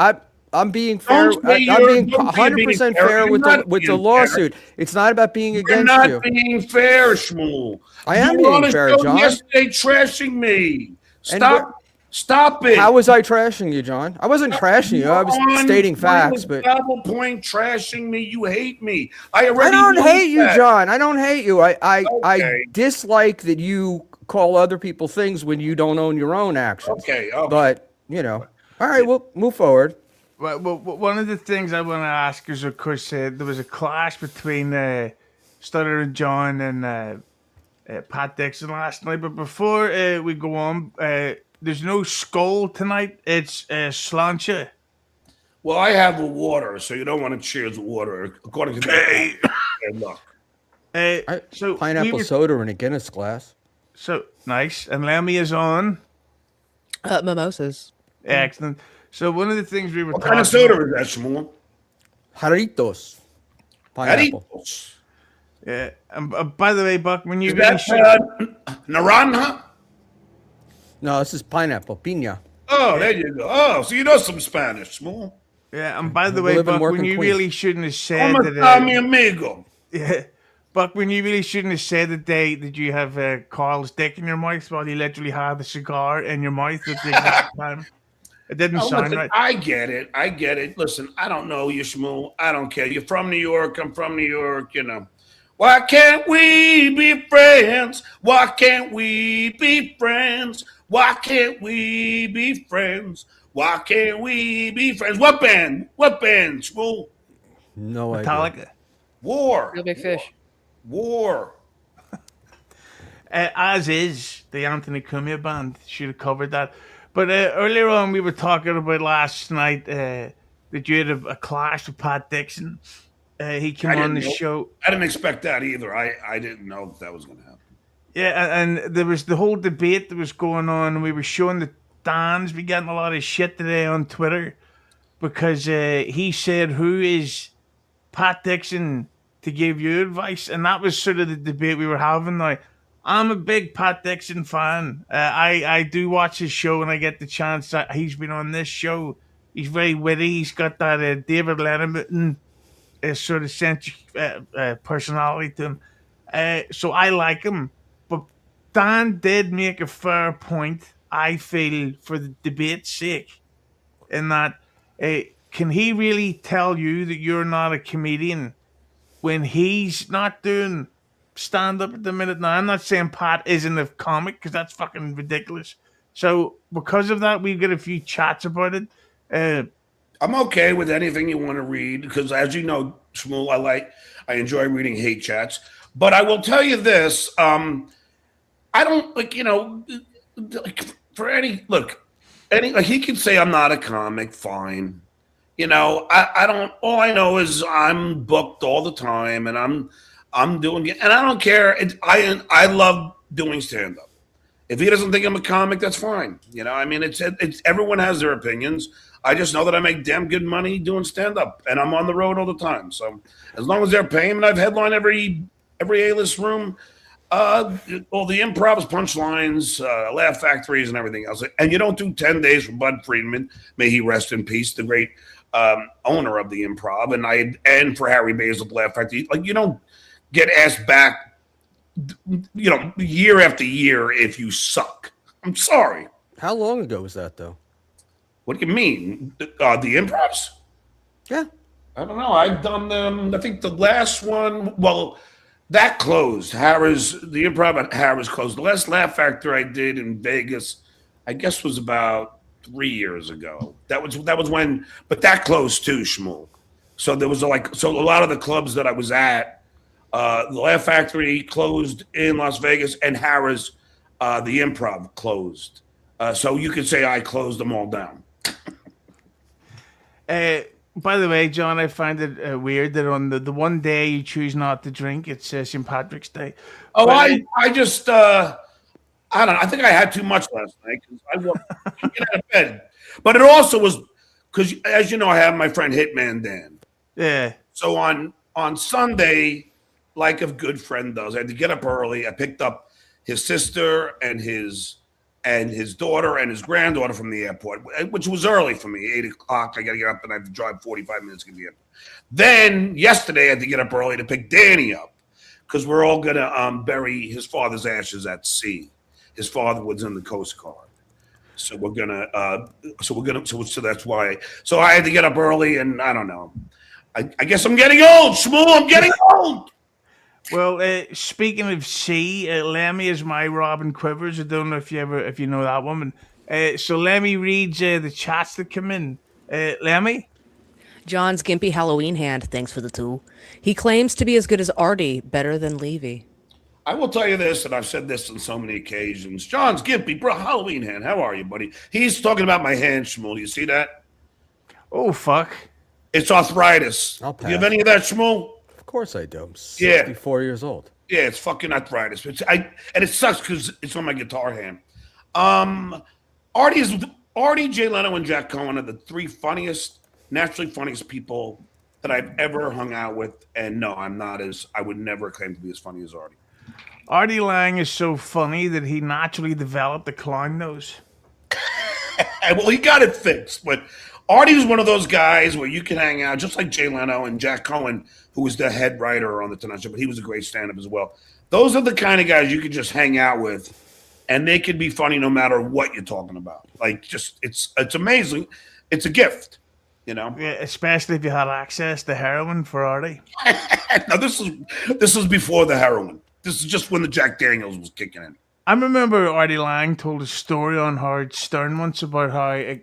Speaker 2: I'm being fair.
Speaker 4: Don't say
Speaker 2: I'm being
Speaker 4: don't say you're being
Speaker 2: 100%
Speaker 4: fair.
Speaker 2: fair
Speaker 4: You're
Speaker 2: with
Speaker 4: not
Speaker 2: the
Speaker 4: being
Speaker 2: lawsuit. It's not about being
Speaker 4: You're
Speaker 2: against
Speaker 4: not
Speaker 2: you.
Speaker 4: being fair, Schmuel.
Speaker 2: I
Speaker 4: You
Speaker 2: am
Speaker 4: were on
Speaker 2: being
Speaker 4: a
Speaker 2: fair,
Speaker 4: show
Speaker 2: John.
Speaker 4: yesterday trashing me.
Speaker 2: And what?
Speaker 4: Stop it.
Speaker 2: How was I trashing you, John? I wasn't trashing you. I was stating facts, but
Speaker 4: double point trashing me. You hate me. I
Speaker 2: I
Speaker 4: already
Speaker 2: don't
Speaker 4: know
Speaker 2: hate you,
Speaker 4: that.
Speaker 2: John. I don't hate you. I
Speaker 4: Okay.
Speaker 2: dislike that you call other people things when you don't own your own actions.
Speaker 4: Okay.
Speaker 2: But, all right, we'll move forward.
Speaker 1: Well, one of the things I want to ask is, of course, there was a clash between Stuttering John and Pat Dixon last night. But before we go on, there's no skull tonight. It's slancha.
Speaker 4: Well, I have the water, so you don't want to cheers water, according to me. Look.
Speaker 1: So
Speaker 2: Pineapple soda in a Guinness glass.
Speaker 1: So nice. And Lemmi is on.
Speaker 3: Mimosas.
Speaker 1: Excellent. So one of the things we were
Speaker 4: What
Speaker 1: talking
Speaker 4: kind of soda is that, Shmuel?
Speaker 2: Jarritos. Pineapple.
Speaker 4: Jarritos.
Speaker 1: Yeah. And by the way, Buck, when you
Speaker 4: Is
Speaker 1: really
Speaker 4: that naranja?
Speaker 2: No, this is pineapple. Piña.
Speaker 4: Oh, there you go. Oh, so you know some Spanish, Shmuel.
Speaker 1: yeah, and by the
Speaker 2: We
Speaker 1: way,
Speaker 2: live and
Speaker 1: Buck,
Speaker 2: work
Speaker 1: when
Speaker 2: in
Speaker 1: you
Speaker 2: Queens.
Speaker 1: really shouldn't have said
Speaker 4: Como está, mi
Speaker 1: that.
Speaker 4: amigo?
Speaker 1: Yeah, Buck, when you really shouldn't have said that you have Carl's dick in your mouth while you literally had the cigar in your mouth at the exact time. It didn't
Speaker 4: Oh,
Speaker 1: sound
Speaker 4: listen,
Speaker 1: right.
Speaker 4: I get it. I get it. Listen, I don't know you, Shmuel. I don't care. You're from New York. I'm from New York. Why can't we be friends? Why can't we be friends? Why can't we be friends? Why can't we be friends? What band? What band, Shmuel?
Speaker 2: No idea.
Speaker 1: Metallica.
Speaker 4: War.
Speaker 3: Real big fish.
Speaker 4: War.
Speaker 1: As is the Anthony Cumia band. Should have covered that. But earlier on, we were talking about last night that you had a clash with Pat Dixon. He came on the show.
Speaker 4: I didn't expect that either. I didn't know that was going to happen.
Speaker 1: Yeah, and there was the whole debate that was going on, and we were showing that Dan's been getting a lot of shit today on Twitter because he said, "Who is Pat Dixon to give you advice?" And that was sort of the debate we were having. Now, I'm a big Pat Dixon fan. I do watch his show when I get the chance. He's been on this show. He's very witty. He's got that David Letterman sort of personality to him. So I like him. But Dan did make a fair point, I feel, for the debate's sake, in that can he really tell you that you're not a comedian when he's not doing stand up at the minute? Now, I'm not saying Pat isn't a comic because that's fucking ridiculous. So because of that, we've got a few chats about it.
Speaker 4: I'm okay with anything you want to read because, as you know, Shmuel, I enjoy reading hate chats. But I will tell you this: I don't for any he can say I'm not a comic, fine. I don't. All I know is I'm booked all the time, and I'm doing it, and I don't care. I love doing stand up. If he doesn't think I'm a comic, that's fine. It's everyone has their opinions. I just know that I make damn good money doing stand up, and I'm on the road all the time. So as long as they're paying, and I've headlined every A-list room, all the improvs, punchlines, laugh factories, and everything else. And you don't do 10 days for Bud Friedman, may he rest in peace, the great owner of the Improv, and for Harry Basil Laugh Factory. Like, you don't get asked back, year after year if you suck. I'm sorry.
Speaker 2: How long ago was that, though?
Speaker 4: What do you mean? The Improvs?
Speaker 2: Yeah.
Speaker 4: I don't know. I've done them. I think the last one, well, that closed. The Improv at Harris closed. The last Laugh Factory I did in Vegas, I guess, was about 3 years ago. That was when, but that closed too, Shmuel. So there was a lot of the clubs that I was at, the Laugh Factory closed in Las Vegas, and Harris, the Improv closed. So you could say I closed them all down.
Speaker 1: By the way, John, I find it weird that on the one day you choose not to drink, it's St. Patrick's Day.
Speaker 4: Oh,
Speaker 1: But,
Speaker 4: I just I don't know. I think I had too much last night because I get out of bed. But it also was because, as you know, I have my friend Hitman Dan.
Speaker 1: yeah.
Speaker 4: So on Sunday, like a good friend does, I had to get up early. I picked up his sister and his and his daughter and his granddaughter from the airport, which was early for me, 8 o'clock. I got to get up and I have to drive 45 minutes to get to the airport. Then yesterday I had to get up early to pick Danny up because we're all going to bury his father's ashes at sea. His father was in the Coast Guard. So so that's why. So I had to get up early, and I don't know. I guess I'm getting old, Schmuel. I'm getting old.
Speaker 1: Well, speaking of sea, Lemmi is my Robin Quivers. I don't know if you know that woman. So Lemmi reads the chats that come in. Lemmi?
Speaker 3: John's gimpy Halloween hand, thanks for the 2. He claims to be as good as Artie, better than Levy.
Speaker 4: I will tell you this, and I've said this on so many occasions. John's gimpy, bro. Halloween hand. How are you, buddy? He's talking about my hand, Schmuel. You see that?
Speaker 1: Oh, fuck.
Speaker 4: It's arthritis.
Speaker 2: I'll
Speaker 4: Do you have
Speaker 2: pass.
Speaker 4: any of that, Schmuel?
Speaker 2: Of course I do. I'm 64 years old.
Speaker 4: Yeah, it's fucking arthritis. And it sucks because it's on my guitar hand. Artie, Jay Leno, and Jack Cohen are the 3 naturally funniest people that I've ever hung out with. And no, I would never claim to be as funny as Artie.
Speaker 1: Artie Lang is so funny that he naturally developed a clown nose.
Speaker 4: Well, he got it fixed, but Artie's one of those guys where you can hang out, just like Jay Leno and Jack Cohen, who was the head writer on The Tonight Show, but he was a great stand-up as well. Those are the kind of guys you could just hang out with, and they could be funny no matter what you're talking about. Like, just it's amazing. It's a gift, you know.
Speaker 1: Yeah, especially if you had access to heroin for Artie.
Speaker 4: Now this was before the heroin. This is just when the Jack Daniels was kicking in.
Speaker 1: I remember Artie Lang told a story on Howard Stern once about how a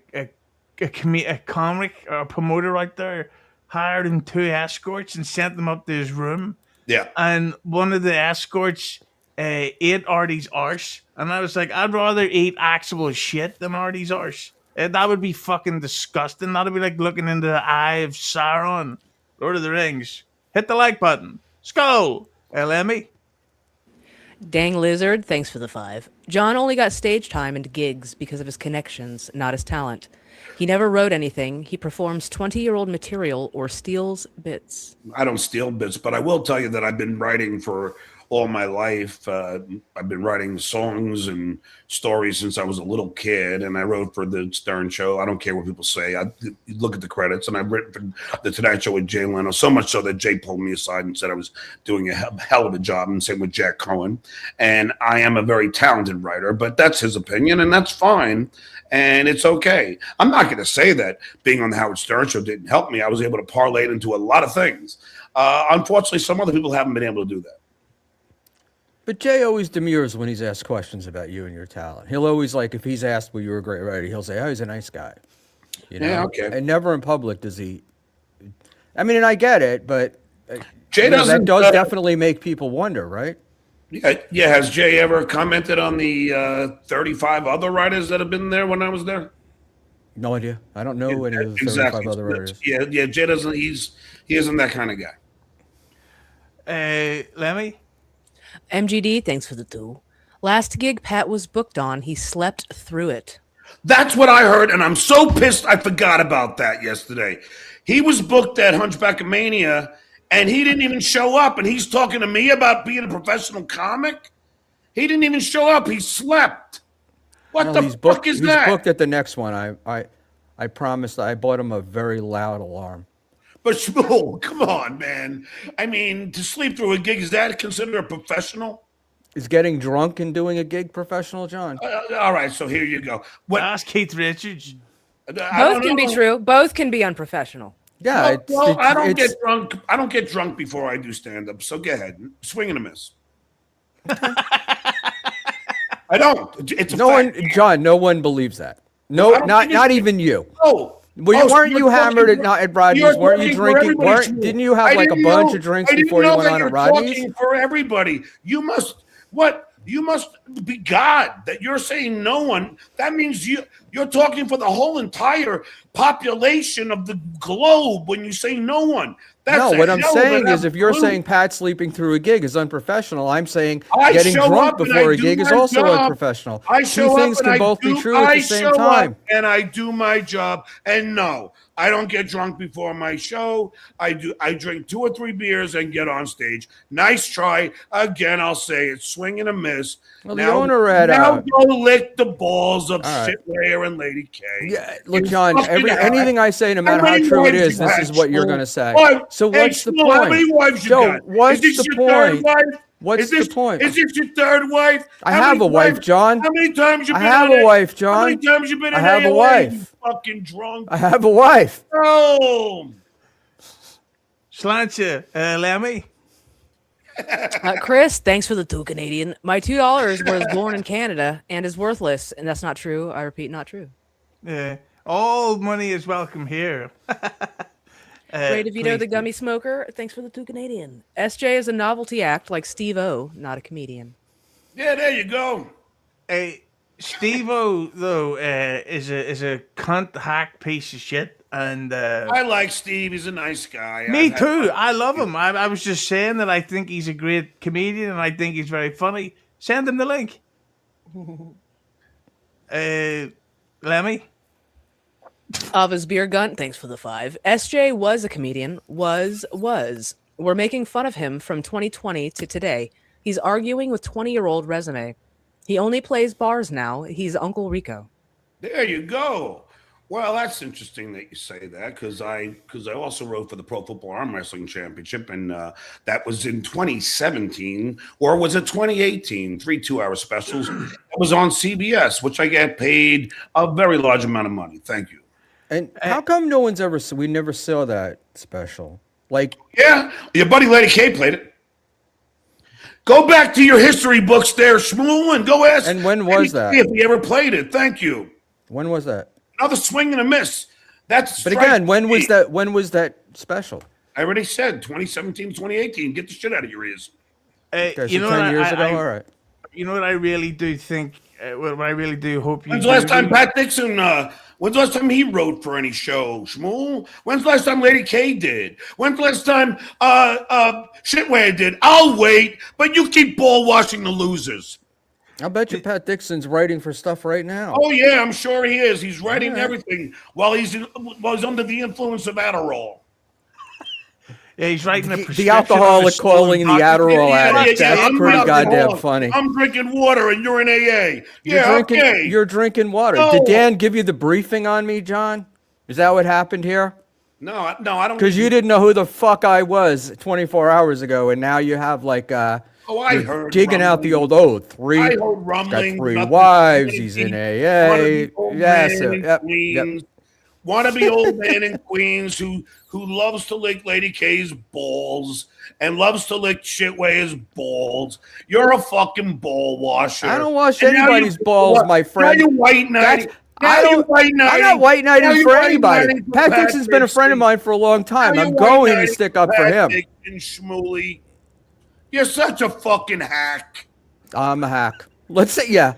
Speaker 1: comic or a promoter right there hired him 2 escorts and sent them up to his room.
Speaker 4: Yeah.
Speaker 1: And one of the escorts ate Artie's arse. And I was like, I'd rather eat actual shit than Artie's arse. That would be fucking disgusting. That would be like looking into the eye of Sauron, Lord of the Rings. Hit the like button. Skull. Lemmi?
Speaker 3: Dang Lizard, thanks for the 5. John only got stage time and gigs because of his connections, not his talent. He never wrote anything. He performs 20-year-old material or steals bits.
Speaker 4: I don't steal bits, but I will tell you that I've been writing for all my life. I've been writing songs and stories since I was a little kid, and I wrote for the Stern Show. I don't care what people say. You look at the credits, and I've written for the Tonight Show with Jay Leno, so much so that Jay pulled me aside and said I was doing a hell of a job, and same with Jack Cohen. And I am a very talented writer, but that's his opinion, and that's fine, and it's okay. I'm not going to say that being on the Howard Stern Show didn't help me. I was able to parlay it into a lot of things. Unfortunately, some other people haven't been able to do that.
Speaker 2: But Jay always demurs when he's asked questions about you and your talent. He'll always, like, if he's asked, well, you were a great writer, he'll say, oh, he's a nice guy. You know?
Speaker 4: Yeah, okay.
Speaker 2: And never in public does he. I mean, and I get it, but
Speaker 4: Jay
Speaker 2: that does definitely make people wonder, right?
Speaker 4: Yeah. Has Jay ever commented on the 35 other writers that have been there when I was there?
Speaker 2: No idea. I don't know any of the 35 other writers.
Speaker 4: Yeah. Jay doesn't. He isn't that kind of guy.
Speaker 1: Lemmi?
Speaker 3: MGD, thanks for the 2. Last gig Pat was booked on, he slept through it.
Speaker 4: That's what I heard, and I'm so pissed I forgot about that yesterday. He was booked at Hunchback of Mania, and he didn't even show up, and he's talking to me about being a professional comic? He didn't even show up. He slept. What the fuck is that?
Speaker 2: He's booked at the next one. I promised. I bought him a very loud alarm.
Speaker 4: But Schmuel, come on, man. I mean, to sleep through a gig, is that considered a professional?
Speaker 2: Is getting drunk and doing a gig professional, John?
Speaker 4: All right, so here you go.
Speaker 1: Ask Keith Richards.
Speaker 3: Both can be true. Both can be unprofessional.
Speaker 2: Yeah.
Speaker 4: I don't get drunk. I don't get drunk before I do stand-up. So go ahead, swing and a miss. I don't. It's a fact.
Speaker 2: John. No one believes that. No, not even you.
Speaker 4: Oh.
Speaker 2: Weren't you hammered at Rodney's? Weren't you drinking? Didn't you have like a bunch of drinks before you went on at Rodney's?
Speaker 4: Talking for everybody. You must be God that you're saying no one. That means you're talking for the whole entire population of the globe when you say no one.
Speaker 2: No, what I'm saying is if you're saying Pat sleeping through a gig is unprofessional, I'm saying getting drunk before a gig is also unprofessional. Two things can both be true at the same time.
Speaker 4: And I do my job. And no, I don't get drunk before my show. I drink 2 or 3 beers and get on stage. Nice try. Again, I'll say it's swing and a miss.
Speaker 2: Well, the owner had
Speaker 4: now go lick the balls of
Speaker 2: right.
Speaker 4: Shitware and Lady K.
Speaker 2: Yeah, look, John. Anything I say, no matter how true it is, this is what you're going to say. So what's the point?
Speaker 4: How many wives you got?
Speaker 2: What's the point? What's the point?
Speaker 4: Is this your 3rd wife?
Speaker 2: I have a wife, John.
Speaker 4: How many times you been?
Speaker 2: I have a wife, John.
Speaker 4: How many times you been?
Speaker 2: I have a wife.
Speaker 4: You fucking drunk.
Speaker 2: I have a wife.
Speaker 4: Oh.
Speaker 1: Sláinte, Lemmi.
Speaker 3: Chris, thanks for the $2 Canadian. My $2 was born in Canada and is worthless, and that's not true. I repeat, not true.
Speaker 1: Yeah, all money is welcome here.
Speaker 3: Ray DeVito, the
Speaker 1: please
Speaker 3: gummy smoker, thanks for the $2 Canadian. SJ is a novelty act like Steve-O, not a comedian.
Speaker 4: Yeah, there you go.
Speaker 1: Hey, Steve-O though is a cunt hack piece of shit, and
Speaker 4: I like Steve. He's a nice guy.
Speaker 1: me too. I love him. I was just saying that I think he's a great comedian and I think he's very funny. Send him the link. Lemmi.
Speaker 3: Of his beer gun, thanks for the 5. SJ was a comedian. Was. We're making fun of him from 2020 to today. He's arguing with 20-year-old resume. He only plays bars now. He's Uncle Rico.
Speaker 4: There you go. Well, that's interesting that you say that because I also wrote for the Pro Football Arm Wrestling Championship, and that was in 2017, or was it 2018? 3 2-hour specials. It was on CBS, which I get paid a very large amount of money. Thank you.
Speaker 2: And how come no one's ever? We never saw that special. Like,
Speaker 4: yeah, your buddy Lady K played it. Go back to your history books there, Schmuel, and go ask.
Speaker 2: And when was that?
Speaker 4: If he ever played it. Thank you.
Speaker 2: When was that?
Speaker 4: Another swing and a miss. That's.
Speaker 2: But again, when was that? When was that special?
Speaker 4: I already said 2017, 2018. Get the shit out of your ears.
Speaker 2: Okay, so
Speaker 1: You know
Speaker 2: 10
Speaker 1: what
Speaker 2: years ago. All right.
Speaker 1: You know what I really do think. What I really do hope you.
Speaker 4: When's the last time Pat Dixon? When's the last time he wrote for any show, Schmuel? When's the last time Lady K did? When's the last time Shitway did? I'll wait, but you keep ball washing the losers.
Speaker 2: I bet you Pat Dixon's writing for stuff right now.
Speaker 4: Oh yeah, I'm sure he is. He's writing everything while he's under the influence of Adderall.
Speaker 1: Yeah, he's writing
Speaker 2: The alcoholic calling the Adderall addict. That's pretty goddamn funny.
Speaker 4: I'm drinking water and you're in AA. Yeah, okay.
Speaker 2: You're drinking water.
Speaker 4: No.
Speaker 2: Did Dan give you the briefing on me, John? Is that what happened here?
Speaker 4: No, I don't.
Speaker 2: Because you didn't know who the fuck I was 24 hours ago, and now you have like
Speaker 4: I heard
Speaker 2: digging out the old oath.
Speaker 4: I heard rumbling.
Speaker 2: Got 3 wives. He's in AA. Yes. Yep.
Speaker 4: Wannabe old man in Queens who loves to lick Lady K's balls and loves to lick Shitway's balls. You're a fucking ball washer.
Speaker 2: I don't wash anybody's balls, my friend.
Speaker 4: Now you white knight.
Speaker 2: I'm not white knighting for anybody. Pat Dixon's been a friend of mine for a long time. I'm going to stick up for him.
Speaker 4: Schmooly. You're such a fucking hack.
Speaker 2: I'm a hack. Let's say, yeah.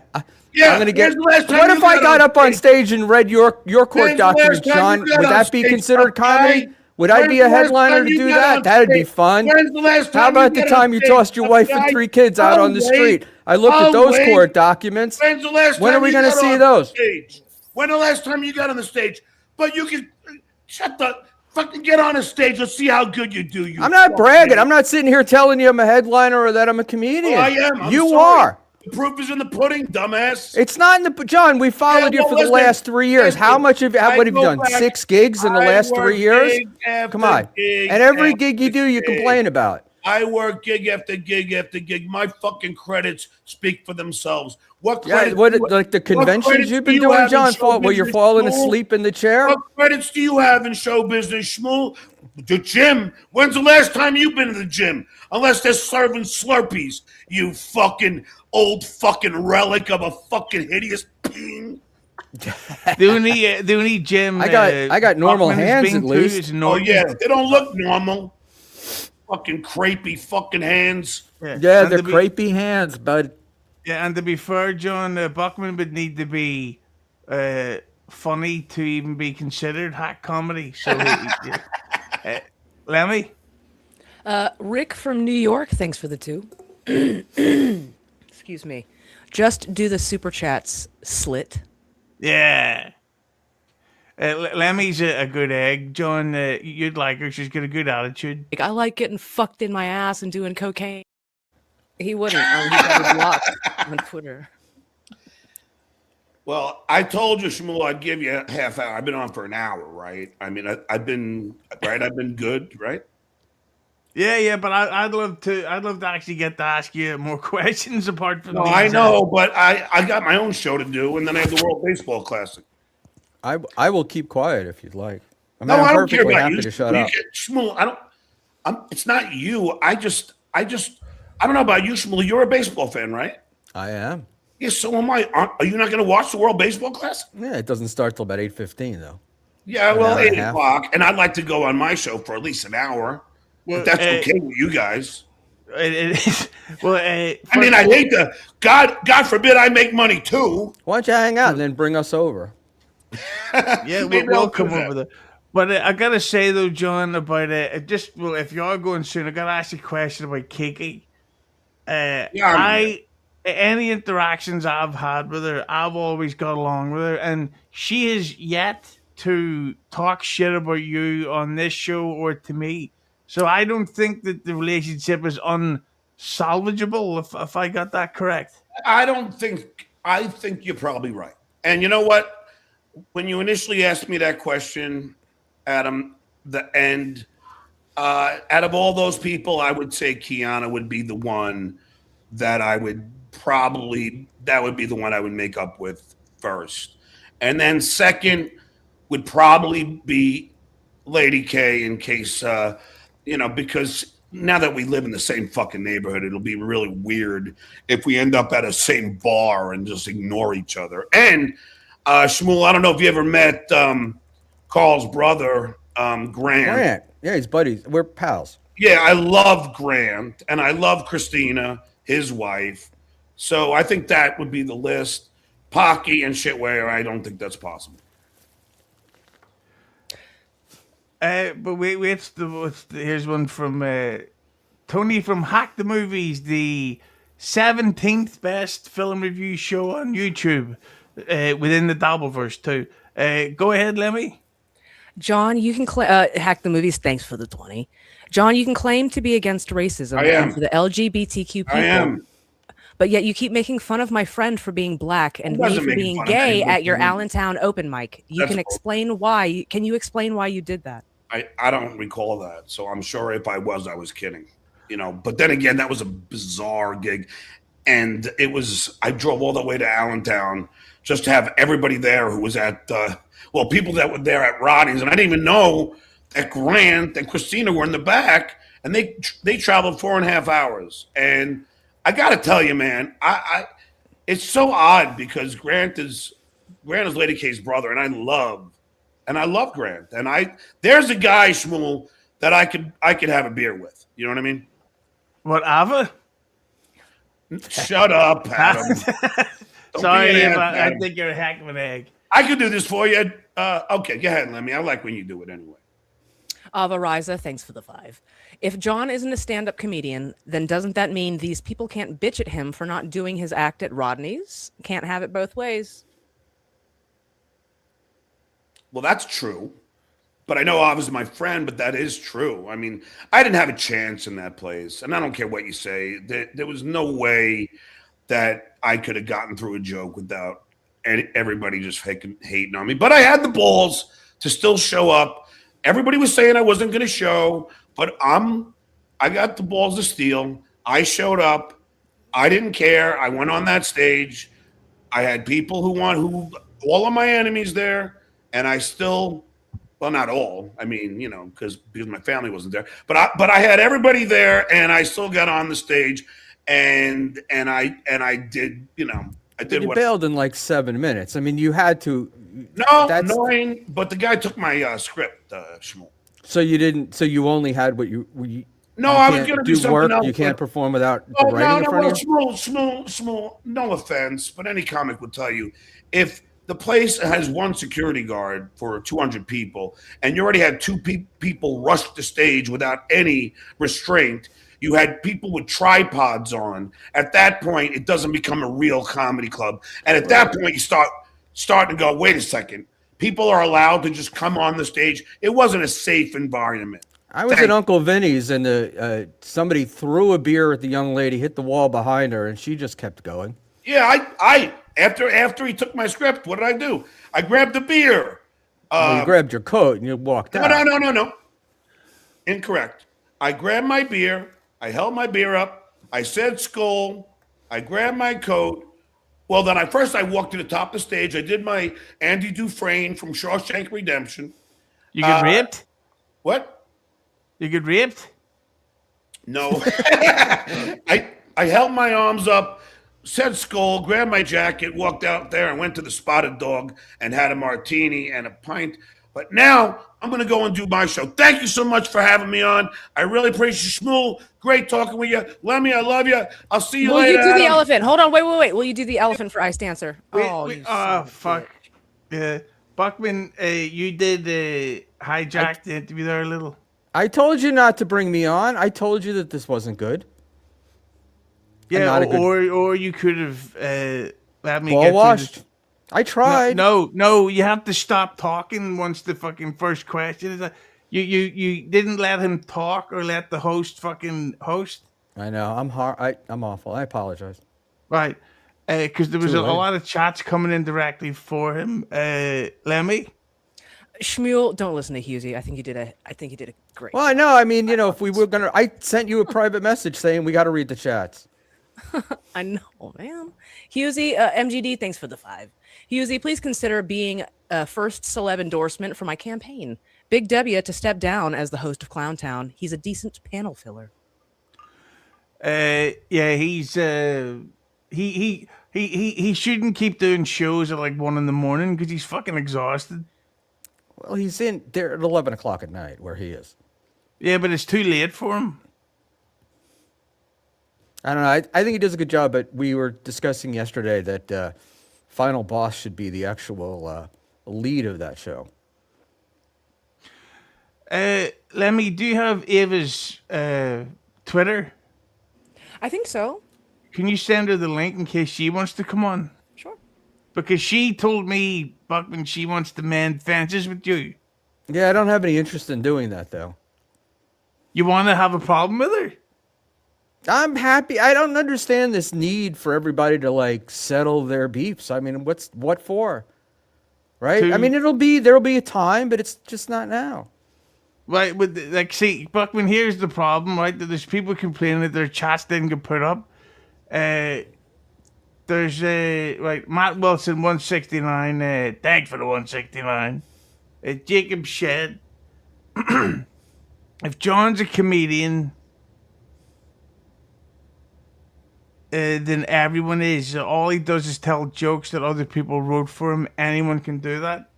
Speaker 4: Yeah,
Speaker 2: I'm gonna get.
Speaker 4: What
Speaker 2: if I got up on stage and read your court documents, John? Would that be considered comedy? Would I be a headliner to do that? That'd be fun. How about the time you tossed your wife and 3 kids out on the street? I looked at those court documents. When are we going to see those?
Speaker 4: When the last time you got on the stage? But you can shut the fucking get on the stage. Let's see how good you do.
Speaker 2: I'm not bragging. I'm not sitting here telling you I'm a headliner or that I'm a comedian.
Speaker 4: Oh, I am.
Speaker 2: You are.
Speaker 4: The proof is in the pudding, dumbass.
Speaker 2: It's not in the John. We followed you for the last 3 years. How much what have you done? 6 gigs in the last 3 years? Come on. And every gig you do, you complain about.
Speaker 4: I work gig after gig after gig. My fucking credits speak for themselves. What
Speaker 2: credits? Like the conventions you've been doing, John? Where you're falling asleep in the chair?
Speaker 4: What credits do you have in show business, Schmuel? The gym? When's the last time you've been to the gym? Unless they're serving Slurpees, you fucking old fucking relic of a fucking hideous peen.
Speaker 1: The only gym
Speaker 2: I got normal hands at least.
Speaker 4: Oh yeah, they don't look normal. Fucking crepey fucking hands.
Speaker 2: Yeah, they're crepey hands, bud.
Speaker 1: Yeah, and to be fair, John, Buckman would need to be funny to even be considered hack comedy. So, Lemmi?
Speaker 3: Rick from New York, thanks for the 2. Excuse me. Just do the super chats, slit.
Speaker 1: Yeah. Lemmy's a good egg, John. You'd like her. She's got a good attitude.
Speaker 3: Like, I like getting fucked in my ass and doing cocaine. He wouldn't. He got me blocked on Twitter.
Speaker 4: Well, I told you, Schmuel, I'd give you a half hour. I've been on for an hour, right? I mean, I've been right. I've been good, right?
Speaker 1: Yeah, but I'd love to actually get to ask you more questions apart from.
Speaker 4: No,
Speaker 1: these,
Speaker 4: I know, but I got my own show to do, and then I have the World Baseball Classic.
Speaker 2: I will keep quiet if you'd like. I mean,
Speaker 4: No,
Speaker 2: I'm
Speaker 4: I don't care
Speaker 2: perfectly
Speaker 4: about
Speaker 2: happy
Speaker 4: you.
Speaker 2: to shut up.
Speaker 4: Schmuel, I don't. It's not you. I don't know about you, Schmuel. You're a baseball fan, right?
Speaker 2: I am.
Speaker 4: Yeah, so am I. Are you not going to watch the World Baseball Classic?
Speaker 2: Yeah, it doesn't start till about 8:15 though.
Speaker 4: Yeah,
Speaker 2: An
Speaker 4: well,
Speaker 2: hour and a
Speaker 4: 8
Speaker 2: half.
Speaker 4: o'clock, and I'd like to go on my show for at least an hour.
Speaker 1: Well,
Speaker 4: If that's okay with you guys.
Speaker 1: It is. Well,
Speaker 4: I mean, I'd hate to. God forbid I make money too.
Speaker 2: Why don't you hang out and then bring us over?
Speaker 1: yeah,
Speaker 4: Maybe
Speaker 1: we'll
Speaker 4: I'll
Speaker 1: come
Speaker 4: do that.
Speaker 1: over there. But I gotta say though, John, about if you are going soon, I gotta ask you a question about Kiki. Any interactions I've had with her, I've always got along with her, and she has yet to talk shit about you on this show or to me. So I don't think that the relationship is unsalvageable. If I got that correct.
Speaker 4: I think you're probably right. And you know what? When you initially asked me that question, Adam, out of all those people, I would say Kiana would be the one that that would be the one I would make up with first. And then second would probably be Lady K, in case, because now that we live in the same fucking neighborhood, it'll be really weird if we end up at a same bar and just ignore each other. And Schmuel, I don't know if you ever met Carl's brother, Grant.
Speaker 2: Yeah, he's buddies. We're pals.
Speaker 4: Yeah, I love Grant, and I love Christina, his wife. So I think that would be the list. Pocky and Shitware, I don't think that's possible.
Speaker 1: But wait, here's one from Tony from Hack the Movies, the 17th best film review show on YouTube within the Dabbleverse too. Go ahead, Lemmy.
Speaker 3: John, you can hack the movies. Thanks for the 20. John, you can claim to be against racism
Speaker 4: I am.
Speaker 3: and for the LGBTQ people.
Speaker 4: I am.
Speaker 3: But yet you keep making fun of my friend for being black and me
Speaker 4: wasn't
Speaker 3: for
Speaker 4: making
Speaker 3: being
Speaker 4: fun of
Speaker 3: gay
Speaker 4: anybody.
Speaker 3: at your Allentown open mic. You
Speaker 4: That's
Speaker 3: can
Speaker 4: cool.
Speaker 3: explain why. Can you explain why you did that?
Speaker 4: I don't recall that. So I'm sure if I was kidding. But then again, that was a bizarre gig. And I drove all the way to Allentown just to have everybody there who was at, people that were there at Rodney's. And I didn't even know that Grant and Christina were in the back. And they traveled 4.5 hours. And I got to tell you, man, it's so odd because Grant is Lady K's brother. And I love Grant. And there's a guy, Schmuel, that I could have a beer with. You know what I mean?
Speaker 1: What, Ava?
Speaker 4: Shut up, Adam.
Speaker 1: Sorry, I think you're a heck of an egg.
Speaker 4: I could do this for you. Okay, go ahead, Lemmy. I like when you do it anyway.
Speaker 3: Ava Riza, thanks for the 5. If John isn't a stand-up comedian, then doesn't that mean these people can't bitch at him for not doing his act at Rodney's? Can't have it both ways.
Speaker 4: Well, that's true. But I know Ava's my friend, but that is true. I mean, I didn't have a chance in that place. And I don't care what you say. There was no way that I could have gotten through a joke without everybody just hating on me. But I had the balls to still show up. Everybody was saying I wasn't going to show, but I got the balls to steal. I showed up. I didn't care. I went on that stage. I had people who all of my enemies there, and I still, well, not all. I mean, because my family wasn't there, but I had everybody there, and I still got on the stage, and I did, I did
Speaker 2: You
Speaker 4: what
Speaker 2: bailed in like 7 minutes. I mean, you had to.
Speaker 4: No, but the guy took my script, Schmuel.
Speaker 2: So you didn't. So you only had what you.
Speaker 4: No,
Speaker 2: you
Speaker 4: I was
Speaker 2: can't
Speaker 4: going to do something
Speaker 2: work.
Speaker 4: else.
Speaker 2: You can't perform without the writing in front of you.
Speaker 4: Small. No offense, but any comic would tell you if the place has one security guard for 200 people, and you already had two people rush the stage without any restraint. You had people with tripods on. At that point, it doesn't become a real comedy club. And at that point, you start to go, wait a second. people are allowed to just come on the stage. It wasn't a safe environment.
Speaker 2: I was at Uncle Vinny's and somebody threw a beer at the young lady, hit the wall behind her, and she just kept going.
Speaker 4: Yeah, I after he took my script, what did I do? I grabbed the beer.
Speaker 2: You grabbed your coat and you walked out.
Speaker 4: No. Incorrect. I grabbed my beer. I held my beer up. I said skull. I grabbed my coat. Well, then I walked to the top of the stage. I did my Andy Dufresne from Shawshank Redemption.
Speaker 1: You get raped?
Speaker 4: What?
Speaker 1: You get raped?
Speaker 4: No. I held my arms up, said skull, grabbed my jacket, walked out there and went to the Spotted Dog and had a martini and a pint. But now I'm going to go and do my show. Thank you so much for having me on. I really appreciate you, Schmuel. Great talking with you. Lemmi, I love you. I'll see you later.
Speaker 3: Will you do the
Speaker 4: Adam.
Speaker 3: elephant? Hold on, wait. Will you do the elephant for Ice Dancer?
Speaker 1: Fuck. Buckman, you did hijack the interview there a little.
Speaker 2: I told you not to bring me on. I told you that this wasn't good.
Speaker 1: Yeah, or you could have let me
Speaker 2: Ball
Speaker 1: get
Speaker 2: washed.
Speaker 1: through
Speaker 2: I tried.
Speaker 1: No, you have to stop talking once the fucking first question is like, you didn't let him talk or let the host fucking host.
Speaker 2: I know. I'm awful. I apologize.
Speaker 1: Right. Because there was
Speaker 2: Too
Speaker 1: a
Speaker 2: late.
Speaker 1: lot of chats coming in directly for him. Lemmi?
Speaker 3: Schmuel, don't listen to Husey. I think you did a great.
Speaker 2: Well, I know. I mean, if we were gonna, I sent you a private message saying we got to read the chats.
Speaker 3: I know, man. Husey, MGD, thanks for the 5. Husey, please consider being a first celeb endorsement for my campaign. Big W to step down as the host of Clowntown. He's a decent panel filler.
Speaker 1: Yeah, he's he shouldn't keep doing shows at like 1 a.m. because he's fucking exhausted.
Speaker 2: Well, he's in there at 11 o'clock at night where he is.
Speaker 1: Yeah, but it's too late for him.
Speaker 2: I don't know. I think he does a good job, but we were discussing yesterday that Final Boss should be the actual lead of that show.
Speaker 1: Lemmi, do you have Ava's Twitter?
Speaker 3: I think so.
Speaker 1: Can you send her the link in case she wants to come on?
Speaker 3: Sure.
Speaker 1: Because she told me, Buckman, she wants to mend fences with you.
Speaker 2: Yeah, I don't have any interest in doing that, though.
Speaker 1: You want to have a problem with her?
Speaker 2: I'm happy. I don't understand this need for everybody to like settle their beefs. I mean, what for? Right? I mean, there'll be a time, but it's just not now.
Speaker 1: Right, but like, see, Buckman, here's the problem, right? That there's people complaining that their chats didn't get put up. There's right, Matt Wilson 169. Thanks for the 169. Jacob Shed. If John's a comedian, then everyone is. All he does is tell jokes that other people wrote for him. Anyone can do that.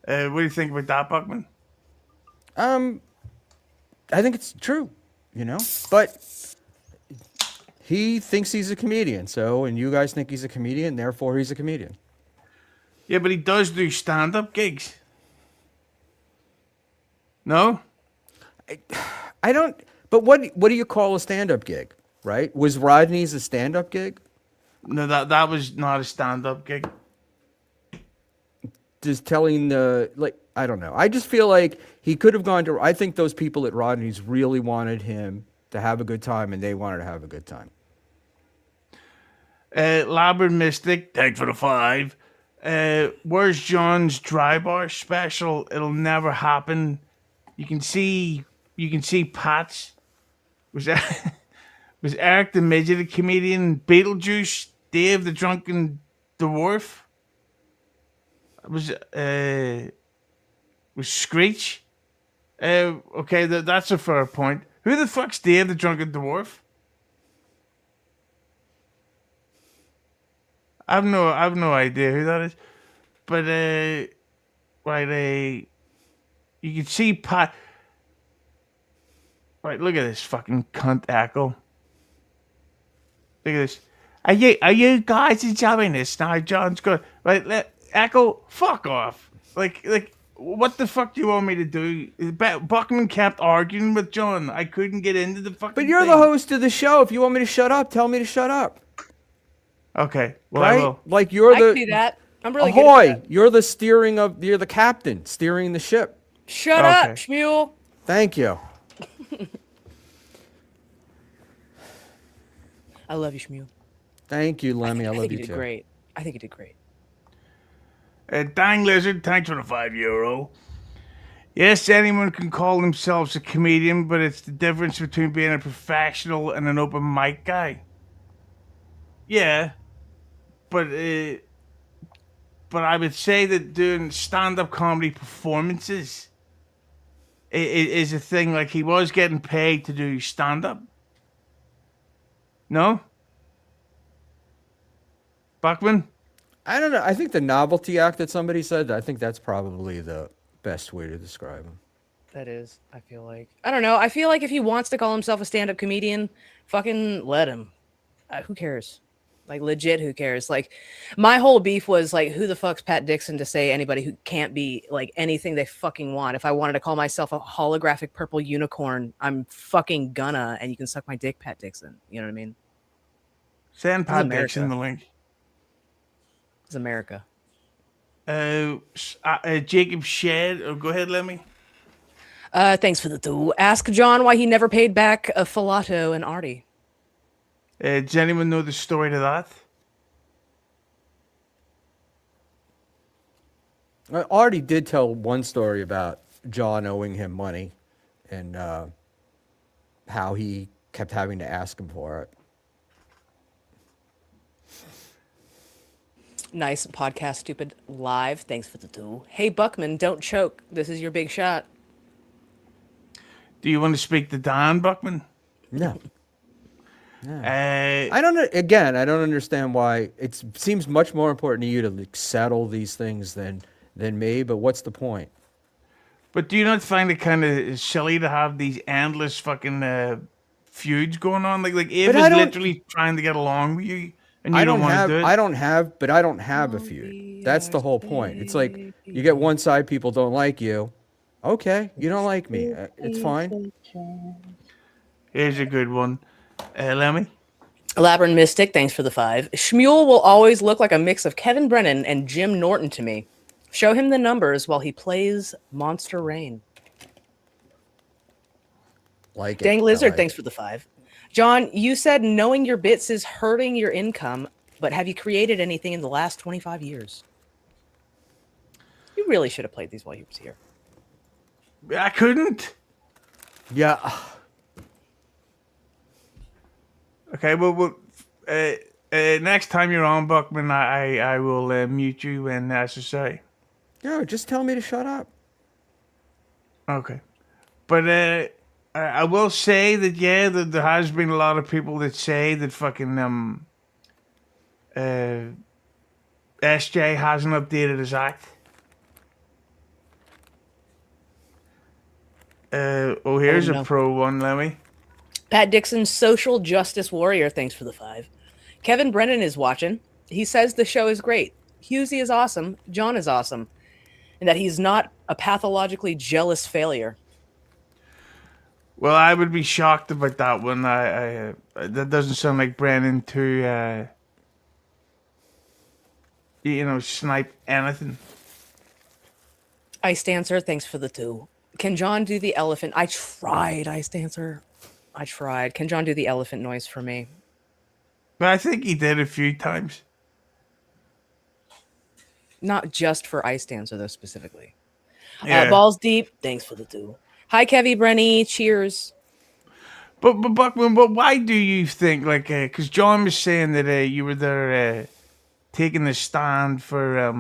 Speaker 1: What do you think about that, Buckman?
Speaker 2: I think it's true, but he thinks he's a comedian. So, and you guys think he's a comedian, therefore he's a comedian.
Speaker 1: Yeah, but he does do stand-up gigs. No?
Speaker 2: I don't. But what do you call a stand-up gig? Right? Was Rodney's a stand-up gig?
Speaker 1: No, that was not a stand-up gig.
Speaker 2: Just telling I don't know. I just feel like he could have gone to. I think those people at Rodney's really wanted him to have a good time, and they wanted to have a good time.
Speaker 1: Labber Mystic, thanks for the 5. Where's John's Dry Bar special? It'll never happen. You can see Pat's. Was Eric the Midget a comedian? Beetlejuice, Dave the Drunken Dwarf. Was Screech? Okay, that's a fair point. Who the fuck's Dave the Drunken Dwarf? I have no idea who that is. But right, you can see Pat. Right, look at this fucking cunt Echo. Look at this. Are you guys enjoying this now? John's good. Right, Echo, fuck off. Like, what the fuck do you want me to do? Buckman kept arguing with John. I couldn't get into the fucking
Speaker 2: But you're
Speaker 1: thing.
Speaker 2: the host of the show. If you want me to shut up, tell me to shut up.
Speaker 1: Okay, well,
Speaker 2: Right?
Speaker 1: I will.
Speaker 2: Like you're
Speaker 3: I
Speaker 2: the.
Speaker 3: can do that. I'm really good at
Speaker 2: Ahoy!
Speaker 3: that.
Speaker 2: You're the captain steering the ship.
Speaker 3: Shut up,
Speaker 1: Okay.
Speaker 3: Schmuel.
Speaker 2: Thank you.
Speaker 3: I love you, Schmuel.
Speaker 2: Thank you, Lemmi. I
Speaker 3: I
Speaker 2: love
Speaker 3: think
Speaker 2: you
Speaker 3: you did
Speaker 2: too.
Speaker 3: great. I think you did great.
Speaker 1: Dang Lizard, thanks for the €5. Yes, anyone can call themselves a comedian, but it's the difference between being a professional and an open mic guy. Yeah, but I would say that doing stand-up comedy performances is a thing. Like, he was getting paid to do stand-up. No, Buckman.
Speaker 2: I don't know. I think the novelty act that somebody said, I think that's probably the best way to describe him.
Speaker 3: That is, I feel like. I don't know. I feel like if he wants to call himself a stand-up comedian, fucking let him. Who cares? Like, legit, who cares? Like, my whole beef was, like, who the fuck's Pat Dixon to say anybody who can't be, like, anything they fucking want? If I wanted to call myself a holographic purple unicorn, I'm fucking gonna, and you can suck my dick, Pat Dixon. You know what I mean?
Speaker 1: Send Pat
Speaker 3: America.
Speaker 1: Dixon the link.
Speaker 3: It's America.
Speaker 1: Jacob Shed. Oh, go ahead, Lemmi.
Speaker 3: Thanks for the two. Ask John why he never paid back a Filato and Artie.
Speaker 1: Does anyone know the story to that?
Speaker 2: Artie did tell one story about John owing him money and how he kept having to ask him for it.
Speaker 3: Nice podcast, stupid live. Thanks for the two. Hey, Buckman, don't choke. This is your big shot.
Speaker 1: Do you want to speak to Dan, Buckman?
Speaker 2: No.
Speaker 1: I
Speaker 2: I don't know. Again, I don't understand why it seems much more important to you to like, settle these things than me. But what's the point?
Speaker 1: But do you not find it kind of silly to have these endless fucking feuds going on? Like Abe
Speaker 2: But
Speaker 1: is
Speaker 2: I don't-
Speaker 1: literally trying to get along with you, and you
Speaker 2: I
Speaker 1: don't want to do it.
Speaker 2: I don't have a feud. That's the whole point. It's like you get one side, people don't like you. Okay, you don't like me. It's fine.
Speaker 1: Here's a good one, Lemmi.
Speaker 3: Labyrinth Mystic, thanks for the 5. Schmuel will always look like a mix of Kevin Brennan and Jim Norton to me. Show him the numbers while he plays Monster Rain.
Speaker 2: Like it.
Speaker 3: Dang
Speaker 2: I
Speaker 3: Lizard,
Speaker 2: like
Speaker 3: thanks
Speaker 2: it.
Speaker 3: for the 5. John, you said knowing your bits is hurting your income, but have you created anything in the last 25 years? You really should have played these while you was here.
Speaker 1: I couldn't.
Speaker 2: Yeah.
Speaker 1: Okay, well, next time you're on, Buckman, I will mute you when necessary.
Speaker 2: No, just tell me to shut up.
Speaker 1: Okay, but I will say that that there has been a lot of people that say that fucking SJ hasn't updated his act. Here's
Speaker 3: no.
Speaker 1: a pro one, Lemmi.
Speaker 3: Pat Dixon, social justice warrior, thanks for the 5. Kevin Brennan is watching. He says the show is great. Husey is awesome. John is awesome. And that he's not a pathologically jealous failure.
Speaker 1: Well, I would be shocked about that one. I that doesn't sound like Brennan to snipe anything.
Speaker 3: Ice Dancer, thanks for the 2. Can John do the elephant? I tried, Ice Dancer. I tried. Can John do the elephant noise for me?
Speaker 1: But I think he did a few times.
Speaker 3: Not just for Ice Dancer, though, specifically.
Speaker 1: Yeah.
Speaker 3: Balls Deep, thanks for the 2. Hi, Kevy Brenny. Cheers.
Speaker 1: But Buckman, but why do you think because John was saying that you were there taking the stand for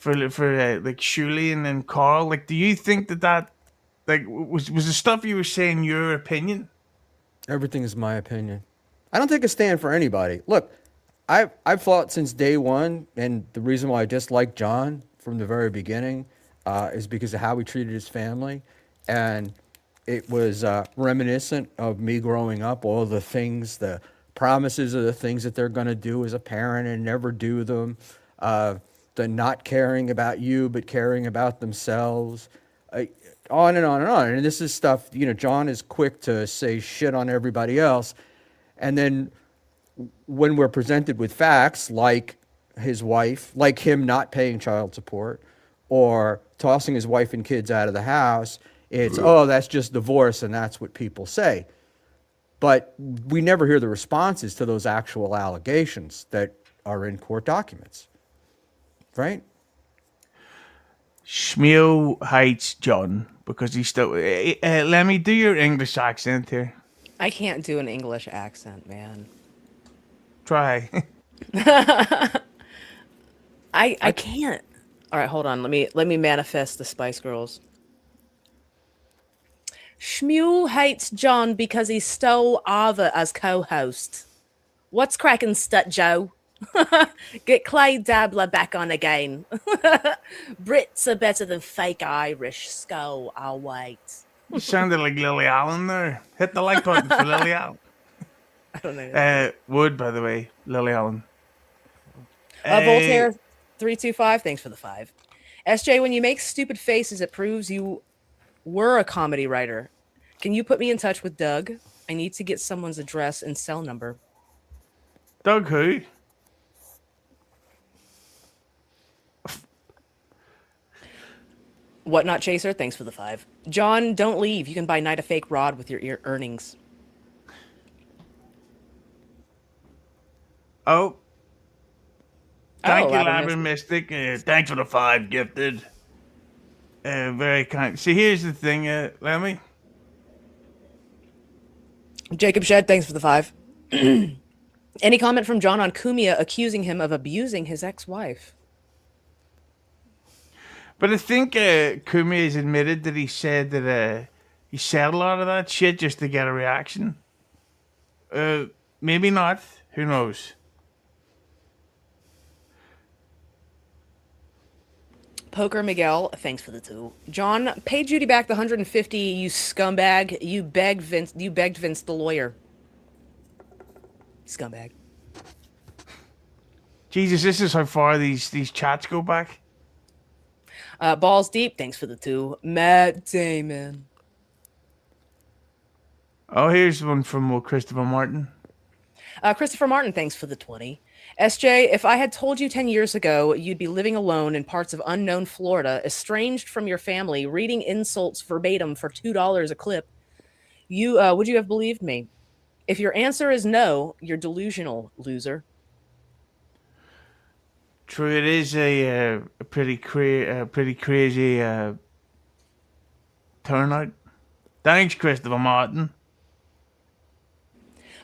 Speaker 1: like Shuley and Carl? Like, do you think that was the stuff you were saying your opinion?
Speaker 2: Everything is my opinion. I don't take a stand for anybody. Look, I've fought since day one, and the reason why I disliked John from the very beginning is because of how he treated his family, and it was reminiscent of me growing up. All the things, the promises of the things that they're going to do as a parent and never do them. The not caring about you but caring about themselves. On and on and on. And this is stuff, John is quick to say shit on everybody else. And then when we're presented with facts like his wife, like him not paying child support or tossing his wife and kids out of the house, it's, oh, that's just divorce and that's what people say. But we never hear the responses to those actual allegations that are in court documents, right?
Speaker 1: Schmuel hates John because he's still. Let me do your English accent here.
Speaker 3: I can't do an English accent, man.
Speaker 1: Try.
Speaker 3: I can't. All right, hold on. Let me manifest the Spice Girls. Schmuel hates John because he stole Ava as co-host. What's cracking, Stut Joe? Get Clay Dabbler back on again. Brits are better than fake Irish. Skull, I'll wait.
Speaker 1: You sounded like Lily Allen there. Hit the like button for Lily Allen.
Speaker 3: I don't know.
Speaker 1: Wood, by the way, Lily Allen.
Speaker 3: Voltaire 325, thanks for the 5. SJ, when you make stupid faces, it proves you were a comedy writer. Can you put me in touch with Doug? I need to get someone's address and cell number.
Speaker 1: Doug who?
Speaker 3: Whatnot Chaser, thanks for the 5. John, don't leave. You can buy Night a Fake Rod with your earnings.
Speaker 1: Oh. Thank you,
Speaker 3: Labyrinth
Speaker 1: Labyrinth Mystic. Thanks for the 5 gifted. Very kind. See, here's the thing, Lemmy.
Speaker 3: Jacob Shed, thanks for the 5. Any comment from John on Kumia accusing him of abusing his ex-wife?
Speaker 1: But I think Kumi has admitted that he said that he said a lot of that shit just to get a reaction. Maybe not. Who knows?
Speaker 3: Poker Miguel, thanks for the 2. John, pay Judy back the 150, you scumbag. You begged Vince the lawyer. Scumbag.
Speaker 1: Jesus, this is how far these chats go back.
Speaker 3: Balls Deep, thanks for the 2. Matt Damon.
Speaker 1: Oh, here's one from Christopher Martin.
Speaker 3: Christopher Martin, thanks for the 20. SJ, if I had told you 10 years ago you'd be living alone in parts of unknown Florida, estranged from your family, reading insults verbatim for $2 a clip, would you have believed me? If your answer is no, you're delusional, loser.
Speaker 1: True, it is a pretty crazy turnout. Thanks, Christopher Martin.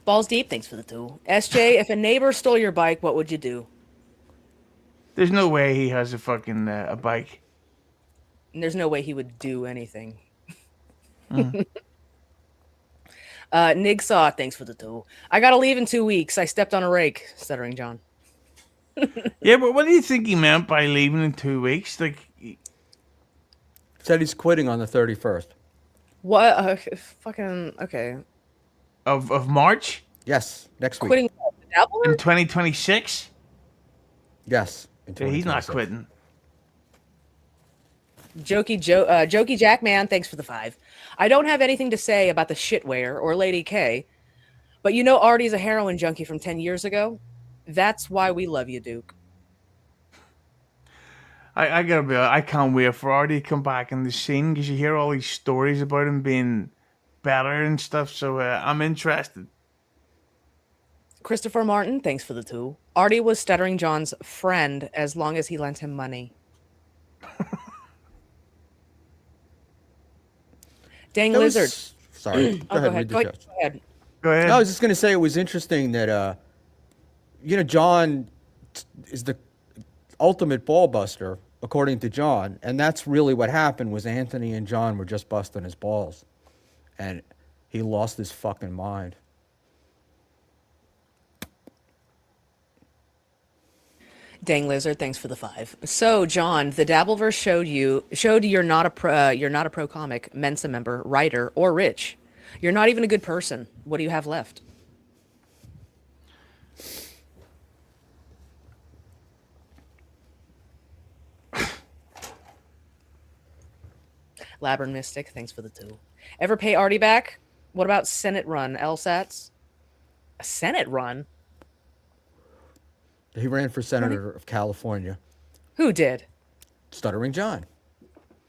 Speaker 3: Balls Deep, thanks for the 2. SJ, if a neighbor stole your bike, what would you do?
Speaker 1: There's no way he has a fucking a bike.
Speaker 3: And there's no way he would do anything. Nigsaw, thanks for the 2. I gotta leave in 2 weeks. I stepped on a rake, Stuttering John.
Speaker 1: Yeah, but what do you think he meant by leaving in 2 weeks? Like,
Speaker 2: Said he's quitting on the 31st.
Speaker 3: What? Fucking okay.
Speaker 1: of March
Speaker 2: Yes, next week.
Speaker 3: Quitting the Dabbler?
Speaker 1: in 2026?
Speaker 2: Yes. in
Speaker 1: Yeah, he's not
Speaker 2: 2026.
Speaker 1: quitting.
Speaker 3: Jokey Jackman, thanks for the 5. I don't have anything to say about the shitware or Lady K, but you know Artie's a heroin junkie from 10 years ago. That's why we love you, Duke.
Speaker 1: I gotta be. I can't wait for Artie to come back in the scene because you hear all these stories about him being better and stuff. So I'm interested.
Speaker 3: Christopher Martin, thanks for the 2. Artie was Stuttering John's friend as long as he lent him money. Dang
Speaker 2: That was-
Speaker 3: Lizard.
Speaker 2: Sorry. Go ahead. Read the
Speaker 3: Go
Speaker 2: chat.
Speaker 3: ahead.
Speaker 1: Go ahead.
Speaker 2: No, I was just going to say it was interesting that, John is the ultimate ball buster, according to John. And that's really what happened was Anthony and John were just busting his balls. And he lost his fucking mind.
Speaker 3: Dang Lizard, thanks for the 5. So, John, the Dabbleverse showed you're not a pro comic, Mensa member, writer, or rich. You're not even a good person. What do you have left? Labyrinth Mystic, thanks for the 2. Ever pay Artie back? What about Senate run, LSATs? A Senate run?
Speaker 2: He ran for senator of California.
Speaker 3: Who did?
Speaker 2: Stuttering John.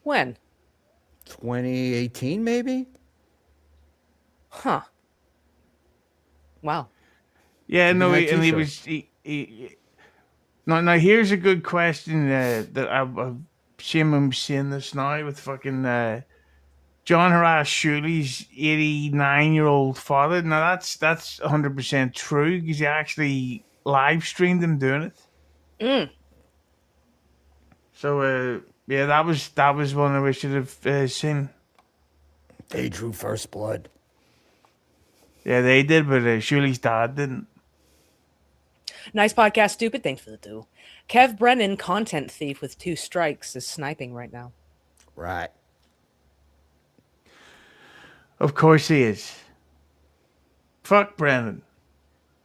Speaker 3: When?
Speaker 2: 2018, maybe?
Speaker 3: Huh. Wow.
Speaker 1: Yeah, no,
Speaker 2: He had
Speaker 1: and he
Speaker 2: t-shirt.
Speaker 1: was. Now, here's a good question that I've seen him saying this now with fucking John Horace Shuley's 89-year-old father. Now, that's 100% true because he actually live streamed him doing it.
Speaker 3: Mm.
Speaker 1: So, yeah, that was one that we should have seen.
Speaker 2: They drew first blood.
Speaker 1: Yeah, they did, but Shuley's dad didn't.
Speaker 3: Nice podcast, stupid. Thanks for the 2. Kev Brennan, content thief with 2 strikes, is sniping right now.
Speaker 2: Right.
Speaker 1: Of course he is. Fuck Brennan.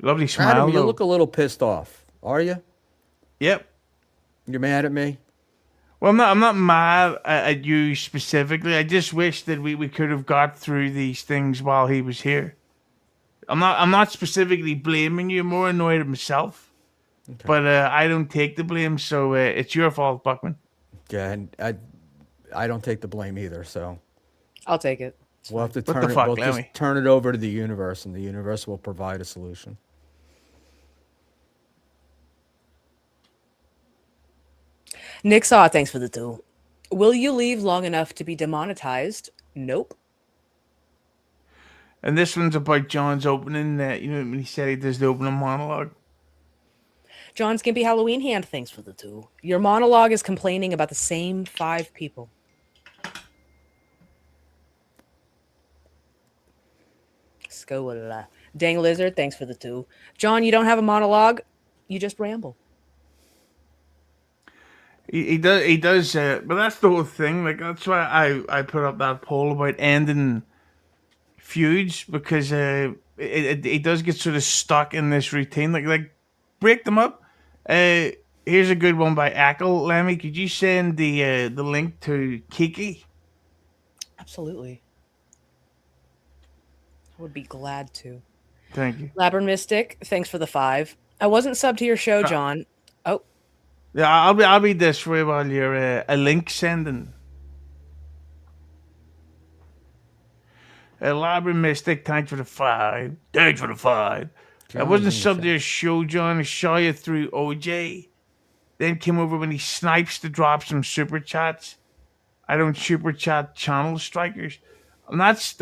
Speaker 1: Lovely smile.
Speaker 2: Adam, you
Speaker 1: though.
Speaker 2: look a little pissed off. Are you?
Speaker 1: Yep.
Speaker 2: You're mad at me?
Speaker 1: Well, I'm not mad at you specifically. I just wish that we could have got through these things while he was here. I'm not specifically blaming you. I'm more annoyed at myself. Okay. But I don't take the blame, so it's your fault, Buckman.
Speaker 2: Yeah, and I don't take the blame either. So
Speaker 3: I'll take it.
Speaker 2: We'll have to
Speaker 1: What the
Speaker 2: turn it.
Speaker 1: fuck,
Speaker 2: We'll just
Speaker 1: Lemmi?
Speaker 2: turn it over to the universe, and the universe will provide a solution.
Speaker 3: Nick Saw, thanks for the 2. Will you leave long enough to be demonetized? Nope.
Speaker 1: And this one's about John's opening. You know, when he said he does the opening monologue.
Speaker 3: John Skimpy Halloween Hand, thanks for the 2. Your monologue is complaining about the same 5 people. Skola. Dang Lizard, thanks for the 2. John, you don't have a monologue. You just ramble.
Speaker 1: He does. But that's the whole thing. Like that's why I put up that poll about ending feuds because it does get sort of stuck in this routine. Like break them up. Here's a good one by Ackle. Lemmi, could you send the link to Kiki?
Speaker 3: Absolutely. I would be glad to.
Speaker 1: Thank you.
Speaker 3: Labyrinth Mystic, thanks for the 5. I wasn't subbed to your show, John. Oh.
Speaker 1: Yeah, I'll read this for you while you're a link sending. Labyrinth Mystic, thanks for the 5. Thanks for the 5. I wasn't subbed to your show, John. I saw you through OJ. Then came over when he snipes to drop some super chats. I don't super chat channel strikers. And that's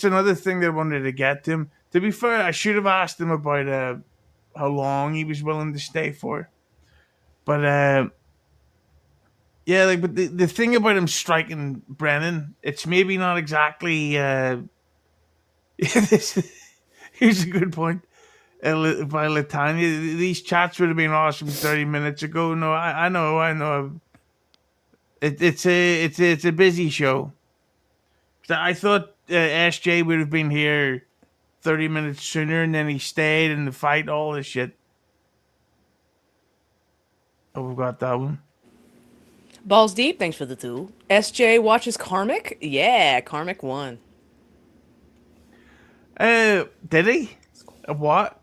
Speaker 1: another thing that I wanted to get to him. To be fair, I should have asked him about how long he was willing to stay for. But yeah, like, but the thing about him striking Brennan, it's maybe not exactly. Here's a good point by Latanya. These chats would have been awesome 30 minutes ago. No, I know. It's a busy show. I thought SJ would have been here 30 minutes sooner, and then he stayed in the fight, all this shit. Oh, we've got that one.
Speaker 3: Balls Deep, thanks for the 2. SJ watches Karmic? Yeah, Karmic won.
Speaker 1: Did he? What?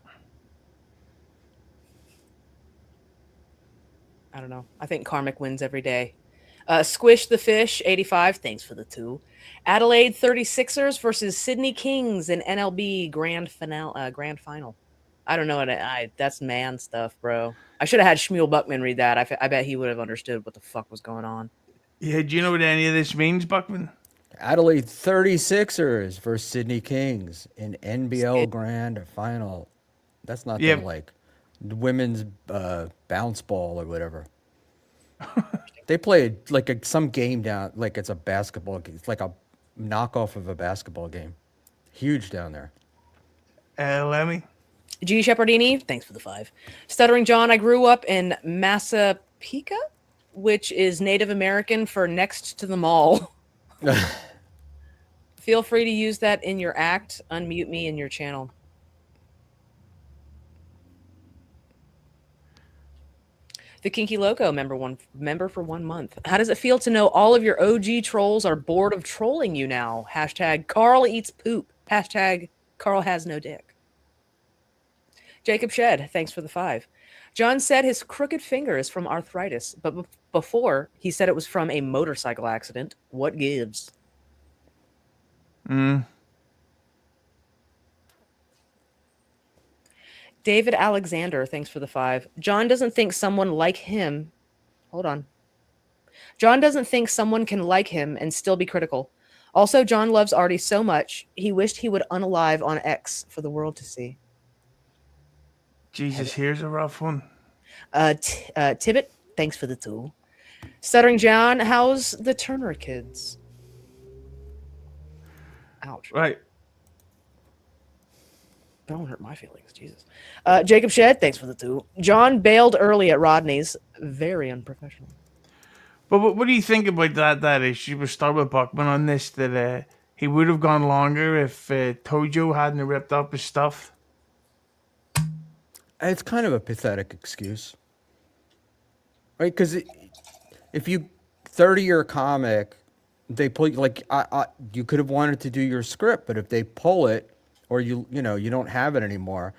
Speaker 3: I don't know. I think Karmic wins every day. Squish the Fish, 85, thanks for the 2. Adelaide 36ers versus Sydney Kings in NLB grand final. I don't know what that's man stuff, bro. I should have had Schmuel Buckman read that. I bet he would have understood what the fuck was going on.
Speaker 1: Yeah, do you know what any of this means, Buckman?
Speaker 2: Adelaide 36ers versus Sydney Kings in NBL grand final. That's not their, like women's bounce ball or whatever. They played like some game down, like it's a basketball game. It's like a knockoff of a basketball game. Huge down there.
Speaker 1: Lemmi?
Speaker 3: G. Shepardini, thanks for the 5. Stuttering John, I grew up in Massapequa, which is Native American for next to the mall. Feel free to use that in your act. Unmute me in your channel. The Kinky Loco member for 1 month. How does it feel to know all of your OG trolls are bored of trolling you now? Hashtag Carl eats poop. Hashtag Carl has no dick. Jacob Shed, thanks for the 5. John said his crooked finger is from arthritis, but before he said it was from a motorcycle accident. What gives? David Alexander, thanks for the 5. John doesn't think someone like him. Hold on. John doesn't think someone can like him and still be critical. Also, John loves Artie so much, he wished he would unalive on X for the world to see.
Speaker 1: Jesus, here's a rough one.
Speaker 3: Tibbet, thanks for the 2. Stuttering John, how's the Turner kids? Ouch.
Speaker 1: Right.
Speaker 3: Don't hurt my feelings, Jesus. Jacob Shed, thanks for the 2. John bailed early at Rodney's. Very unprofessional.
Speaker 1: But what do you think about that issue? We'll start with Buckman on this, that he would have gone longer if Tojo hadn't ripped up his stuff.
Speaker 2: It's kind of a pathetic excuse, right? Because if you 30-year comic, they pull like you could have wanted to do your script, but if they pull it, or you don't have it anymore,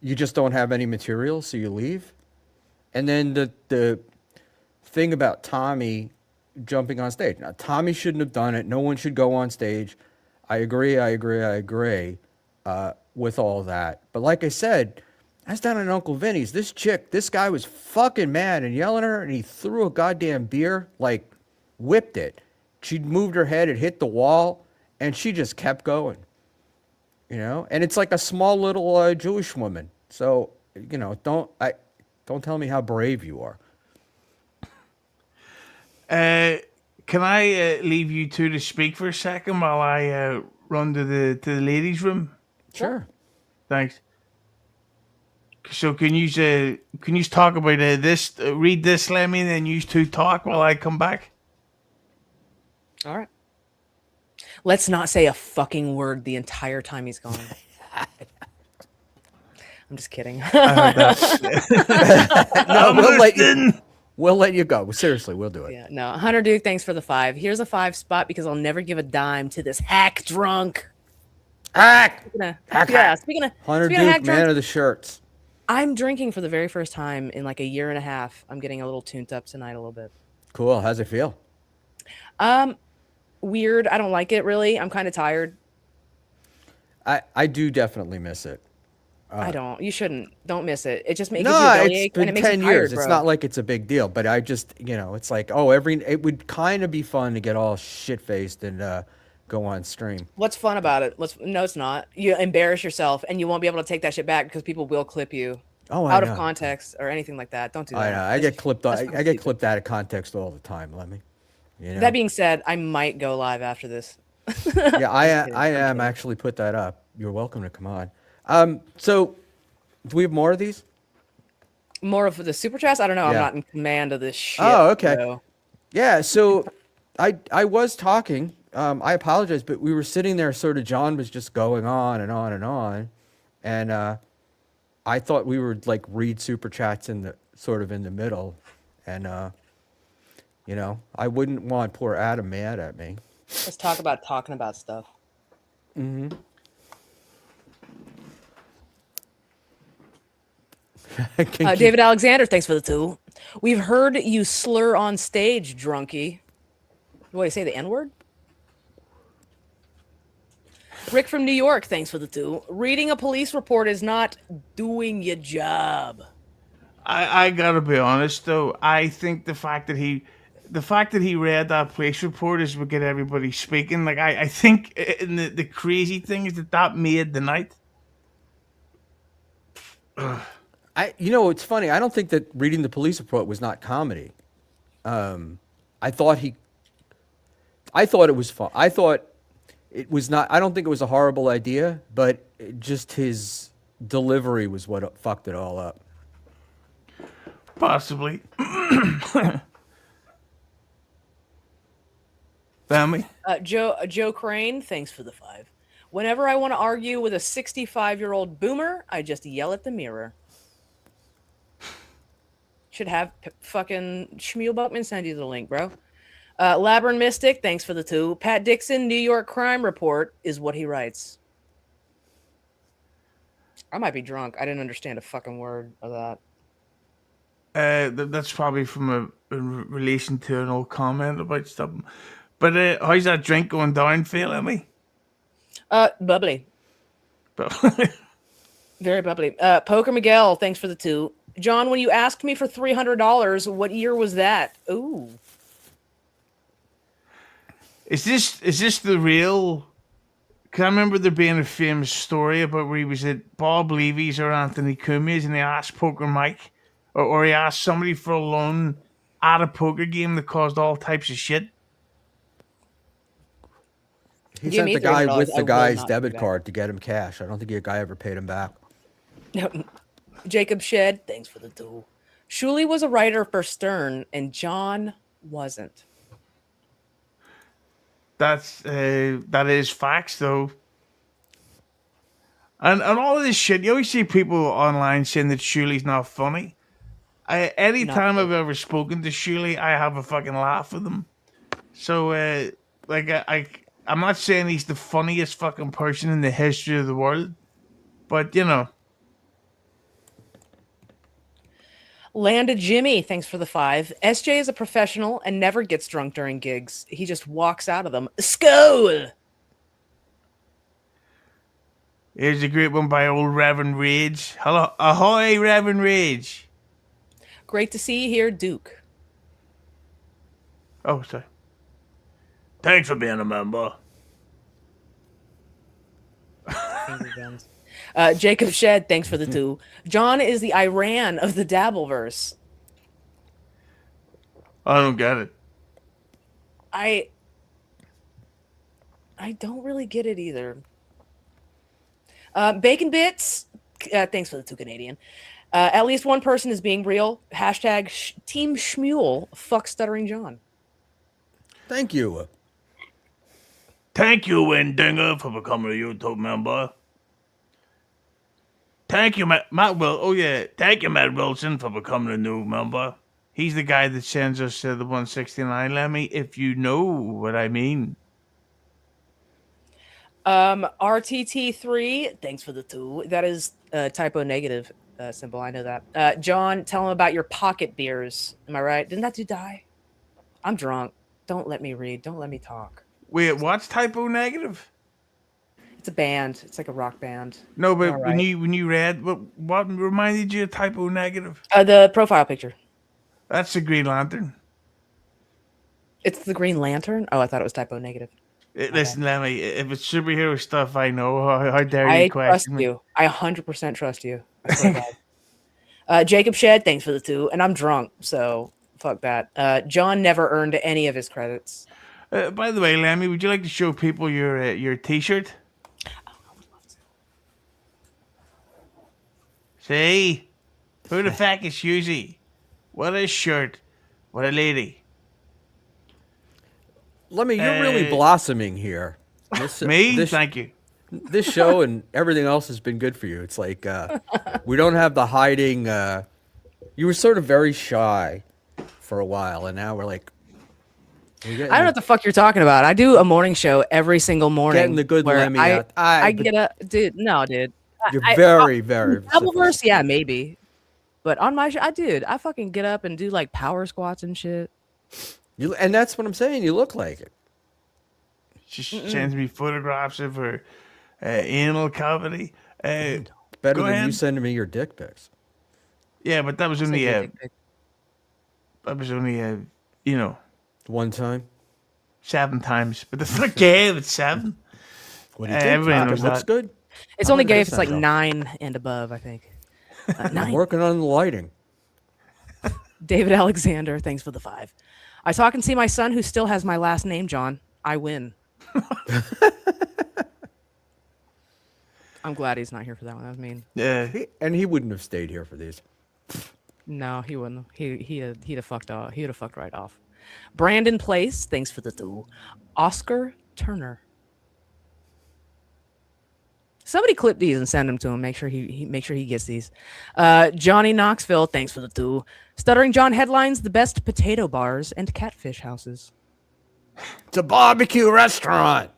Speaker 2: you just don't have any material, so you leave. And then the thing about Tommy jumping on stage. Now, Tommy shouldn't have done it. No one should go on stage. I agree with all that. But like I said, that's down at Uncle Vinny's. This guy was fucking mad and yelling at her, and he threw a goddamn beer, like whipped it. She moved her head, it hit the wall, and she just kept going. And it's like a small little Jewish woman. So, don't tell me how brave you are.
Speaker 1: Can I leave you two to speak for a second while I run to the ladies' room?
Speaker 2: Sure.
Speaker 1: Thanks. So can you talk about this? Read this, Lemmi, and then you two talk while I come back.
Speaker 3: All right. Let's not say a fucking word the entire time he's gone. I'm just kidding.
Speaker 2: No, we'll let you go. Seriously, we'll do it.
Speaker 3: Yeah, no. Hunter Duke, thanks for the 5. Here's a 5 spot because I'll never give a dime to this hack drunk. Speaking of
Speaker 2: Hunter
Speaker 3: hack
Speaker 2: Duke,
Speaker 3: drunk,
Speaker 2: man of the shirts.
Speaker 3: I'm drinking for the very first time in like a year and a half. I'm getting a little tuned up tonight a little bit.
Speaker 2: Cool. How's it feel?
Speaker 3: Weird. I don't like it really. I'm kind of tired.
Speaker 2: I do definitely miss it.
Speaker 3: I don't. You shouldn't. Don't miss it. It just makes
Speaker 2: No,
Speaker 3: you belly
Speaker 2: it's
Speaker 3: ache
Speaker 2: been
Speaker 3: and it makes
Speaker 2: 10
Speaker 3: you tired,
Speaker 2: years.
Speaker 3: bro.
Speaker 2: It's not like it's a big deal, but I just, it's like, it would kind of be fun to get all shit-faced and go on stream.
Speaker 3: What's fun about it? No, it's not. You embarrass yourself and you won't be able to take that shit back because people will clip you out of context or anything like that. Don't do that.
Speaker 2: I know. I get clipped out of context all the time, Lemmi.
Speaker 3: That being said, I might go live after this.
Speaker 2: Yeah, I am actually put that up. You're welcome to come on. So, do we have more of these?
Speaker 3: More of the super chats? I don't know.
Speaker 2: Yeah.
Speaker 3: I'm not in command of this shit.
Speaker 2: Oh, okay.
Speaker 3: So.
Speaker 2: Yeah, so I was talking. I apologize, but we were sitting there sort of, John was just going on and on and on. And I thought we would like read super chats in the middle. And I wouldn't want poor Adam mad at me.
Speaker 3: Let's talk about talking about stuff.
Speaker 2: Mm-hmm.
Speaker 3: David Alexander, thanks for the 2. We've heard you slur on stage, drunkie. What do you say, the N-word? Rick from New York, thanks for the 2. Reading a police report is not doing your job.
Speaker 1: I gotta be honest though. I think the fact that he read that police report is what get everybody speaking. Like I think the crazy thing is that made the night.
Speaker 2: It's funny. I don't think that reading the police report was not comedy. I thought it was fun. I thought it was not. I don't think it was a horrible idea, but just his delivery was what fucked it all up.
Speaker 1: Possibly. Family.
Speaker 3: Joe Crane, thanks for the 5. Whenever I want to argue with a 65-year-old boomer, I just yell at the mirror. Should have fucking Schmuel Buckman send you the link, bro. Labyrinth Mystic, thanks for the 2. Pat Dixon, New York Crime Report is what he writes. I might be drunk. I didn't understand a fucking word of that.
Speaker 1: That's probably from a relation to an old comment about something. But how's that drink going down, feel, Lemmi?
Speaker 3: Bubbly.
Speaker 1: But
Speaker 3: Very bubbly. Poker Miguel, thanks for the 2. John, when you asked me for $300, what year was that? Ooh.
Speaker 1: is this the real? Cause I remember there being a famous story about where he was at Bob Levy's or Anthony Cumia's, and he asked Poker Mike, or he asked somebody for a loan at a poker game that caused all types of shit.
Speaker 2: He
Speaker 3: Give
Speaker 2: sent
Speaker 3: me
Speaker 2: the guy
Speaker 3: $300.
Speaker 2: with
Speaker 3: I
Speaker 2: the
Speaker 3: will
Speaker 2: guy's
Speaker 3: not
Speaker 2: debit
Speaker 3: do that.
Speaker 2: card to get him cash. I don't think the guy ever paid him back.
Speaker 3: Jacob Shed, thanks for the 2. Shuli was a writer for Stern, and John wasn't.
Speaker 1: That is facts though. And all of this shit, you always see people online saying that Shuli's not funny. Anytime I've ever spoken to Shuli, I have a fucking laugh with him. So I'm not saying he's the funniest fucking person in the history of the world, but you know.
Speaker 3: Landed Jimmy, thanks for the 5. SJ is a professional and never gets drunk during gigs. He just walks out of them. Skull!
Speaker 1: Here's a great one by old Reverend Rage. Hello, ahoy, Reverend Rage.
Speaker 3: Great to see you here, Duke.
Speaker 1: Oh, sorry. Thanks for being a member.
Speaker 3: Finger guns. Jacob Shed, thanks for the 2. John is the Iran of the Dabbleverse.
Speaker 1: I don't get it.
Speaker 3: I don't really get it either. Bacon Bits, thanks for the 2 Canadian. At least one person is being real. Hashtag Team Schmuel, fuck Stuttering John.
Speaker 2: Thank you.
Speaker 1: Thank you, Wendinger, for becoming a YouTube member. Thank you, Matt Will. Oh yeah, thank you, Matt Wilson, for becoming a new member. He's the guy that sends us the 169, Lemmi, if you know what I mean.
Speaker 3: RTT3, thanks for the 2. That is typo negative symbol. I know that. John, tell him about your pocket beers. Am I right? Didn't that dude die? I'm drunk. Don't let me read. Don't let me talk.
Speaker 1: Wait, what's typo negative?
Speaker 3: It's a band. It's like a rock band.
Speaker 1: No, but
Speaker 3: All
Speaker 1: when
Speaker 3: right.
Speaker 1: you read what reminded you of typo negative?
Speaker 3: The profile picture.
Speaker 1: That's the Green Lantern.
Speaker 3: It's the Green Lantern. Oh, I thought it was typo negative.
Speaker 1: Listen, Lemmi, if it's superhero stuff, I know. How dare
Speaker 3: I
Speaker 1: you
Speaker 3: trust
Speaker 1: question me?
Speaker 3: you. I 100% trust you. I swear to God. Jacob Shed, thanks for the 2. And I'm drunk, so fuck that. John never earned any of his credits.
Speaker 1: By the way, Lemmi, would you like to show people your T-shirt? See? Who the fuck is Susie? What a shirt. What a lady.
Speaker 2: Lemmi, you're really blossoming here.
Speaker 1: Me? Thank you.
Speaker 2: This show and everything else has been good for you. It's like we don't have the hiding. You were sort of very shy for a while, and now we're like.
Speaker 3: I don't know what the fuck you're talking about. I do a morning show every single morning.
Speaker 2: Getting the good
Speaker 3: where
Speaker 2: Lemmi out.
Speaker 3: I get a dude. No, dude.
Speaker 2: You're very.
Speaker 3: Doubleverse, yeah, maybe. But on my show, I fucking get up and do like power squats and shit.
Speaker 2: And that's what I'm saying. You look like it.
Speaker 1: She sends me photographs of her anal cavity.
Speaker 2: Better
Speaker 1: Go
Speaker 2: than
Speaker 1: ahead.
Speaker 2: you sending me your dick pics.
Speaker 1: Yeah, but that was only
Speaker 3: Send
Speaker 1: you know,
Speaker 2: One time.
Speaker 1: 7 times. But the fuck yeah, it's 7.
Speaker 2: What do you think?
Speaker 1: Everyone
Speaker 2: It
Speaker 1: knows
Speaker 2: looks
Speaker 1: that.
Speaker 2: good.
Speaker 3: It's only gay if
Speaker 2: 100%
Speaker 3: it's like
Speaker 2: though.
Speaker 3: 9 and above, I think.
Speaker 2: I'm
Speaker 3: 9.
Speaker 2: working on the lighting.
Speaker 3: David Alexander, thanks for the 5. I talk and see my son who still has my last name, John. I win. I'm glad he's not here for that one. That was mean.
Speaker 1: Yeah.
Speaker 2: And he wouldn't have stayed here for these.
Speaker 3: No, he wouldn't. He'd have fucked off. He'd have fucked right off. Brandon Place, thanks for the 2. Oscar Turner. Somebody clip these and send them to him. Make sure he gets these. Johnny Knoxville, thanks for the 2. Stuttering John headlines the best potato bars and catfish houses.
Speaker 2: It's a barbecue restaurant.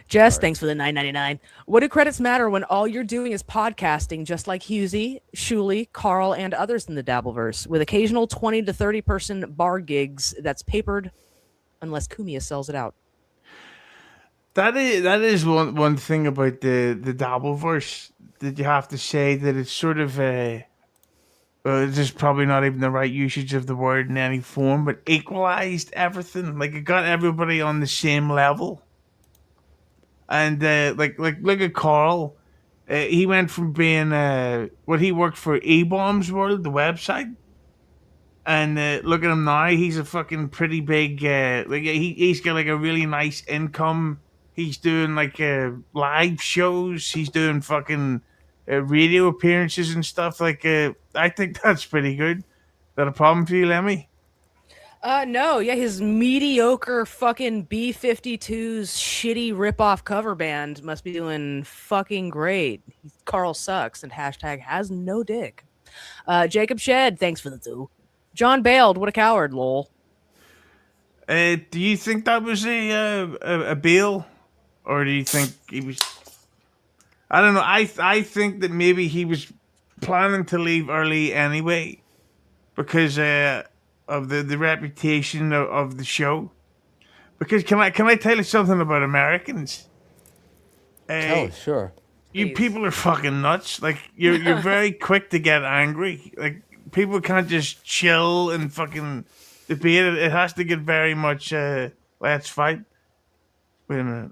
Speaker 3: Jess, thanks for the $9.99. What do credits matter when all you're doing is podcasting, just like Husey, Shuley, Carl, and others in the Dabbleverse, with occasional 20 to 30 person bar gigs that's papered unless Kumia sells it out?
Speaker 1: That is one thing about the Dabbleverse that you have to say that it's sort of this is probably not even the right usage of the word in any form, but equalized everything. Like it got everybody on the same level. And like look at Carl. He went from being what he worked for E-Bombs World, the website, and look at him now. He's a fucking pretty big. Like he's got like a really nice income. He's doing like live shows. He's doing fucking radio appearances and stuff. Like I think that's pretty good. Is that a problem for you, Lemmy?
Speaker 3: No, yeah, his mediocre fucking B-52's shitty rip-off cover band must be doing fucking great. Carl sucks and hashtag has no dick. Jacob Shed, thanks for the two. John bailed, what a coward, lol.
Speaker 1: Do you think that was a bail, or do you think he was? I don't know. I think that maybe he was planning to leave early anyway, because of the reputation of the show. Because can I tell you something about Americans?
Speaker 2: Oh, sure.
Speaker 1: You
Speaker 3: Please.
Speaker 1: people are fucking nuts. Like you're very quick to get angry. Like people can't just chill and fucking debate it. It has to get very much let's fight. Wait a minute.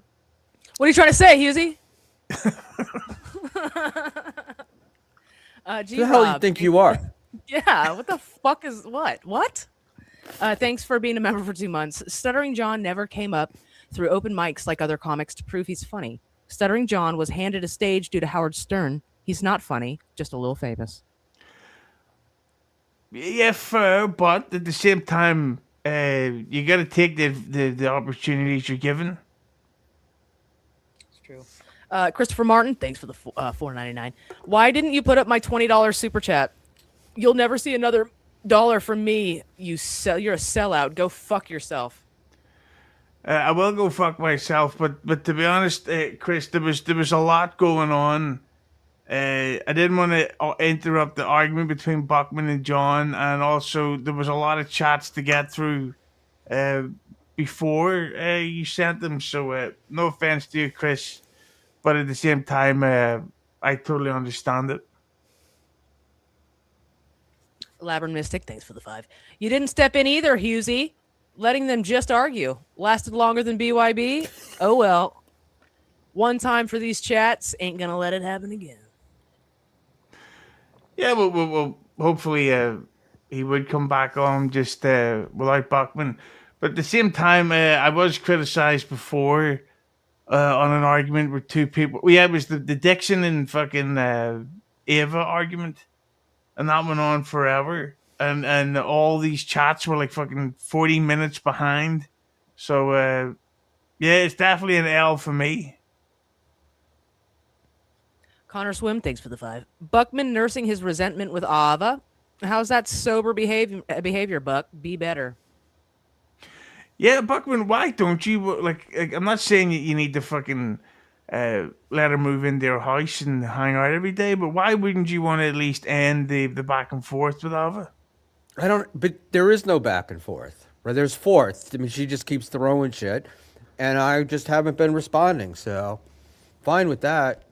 Speaker 3: What are you trying to say, Husey?
Speaker 2: Who the hell do you think you are?
Speaker 3: Yeah, what the fuck is what? What? Thanks for being a member for 2 months. Stuttering John never came up through open mics like other comics to prove he's funny. Stuttering John was handed a stage due to Howard Stern. He's not funny, just a little famous.
Speaker 1: Yeah, fair, but at the same time, you got to take the opportunities you're given.
Speaker 3: It's true. Christopher Martin, thanks for the $4.99. Why didn't you put up my $20 super chat? You'll never see another dollar from me. You're a sellout. Go fuck yourself.
Speaker 1: I will go fuck myself, but to be honest, Chris, there was a lot going on. I didn't want to interrupt the argument between Buckman and John, and also there was a lot of chats to get through before you sent them. So no offense to you, Chris, but at the same time, I totally understand it.
Speaker 3: Labyrinth Mystic, thanks for the 5. You didn't step in either, Husey. Letting them just argue. Lasted longer than BYB? Oh well. One time for these chats, ain't gonna let it happen again.
Speaker 1: Yeah, well hopefully he would come back on just without Buckman. But at the same time, I was criticized before on an argument with two people. Well, yeah, it was the Dixon and fucking Ava argument. And that went on forever. And all these chats were like fucking 40 minutes behind. So, yeah, it's definitely an L for me.
Speaker 3: Connor Swim, thanks for the 5. Buckman nursing his resentment with Ava. How's that sober behavior, Buck? Be better.
Speaker 1: Yeah, Buckman, why don't you, like I'm not saying you need to fucking let her move into your house and hang out every day, but why wouldn't you want to at least end the back and forth with Ava?
Speaker 2: But there is no back and forth. Right? There's forth. I mean, she just keeps throwing shit, and I just haven't been responding, so fine with that.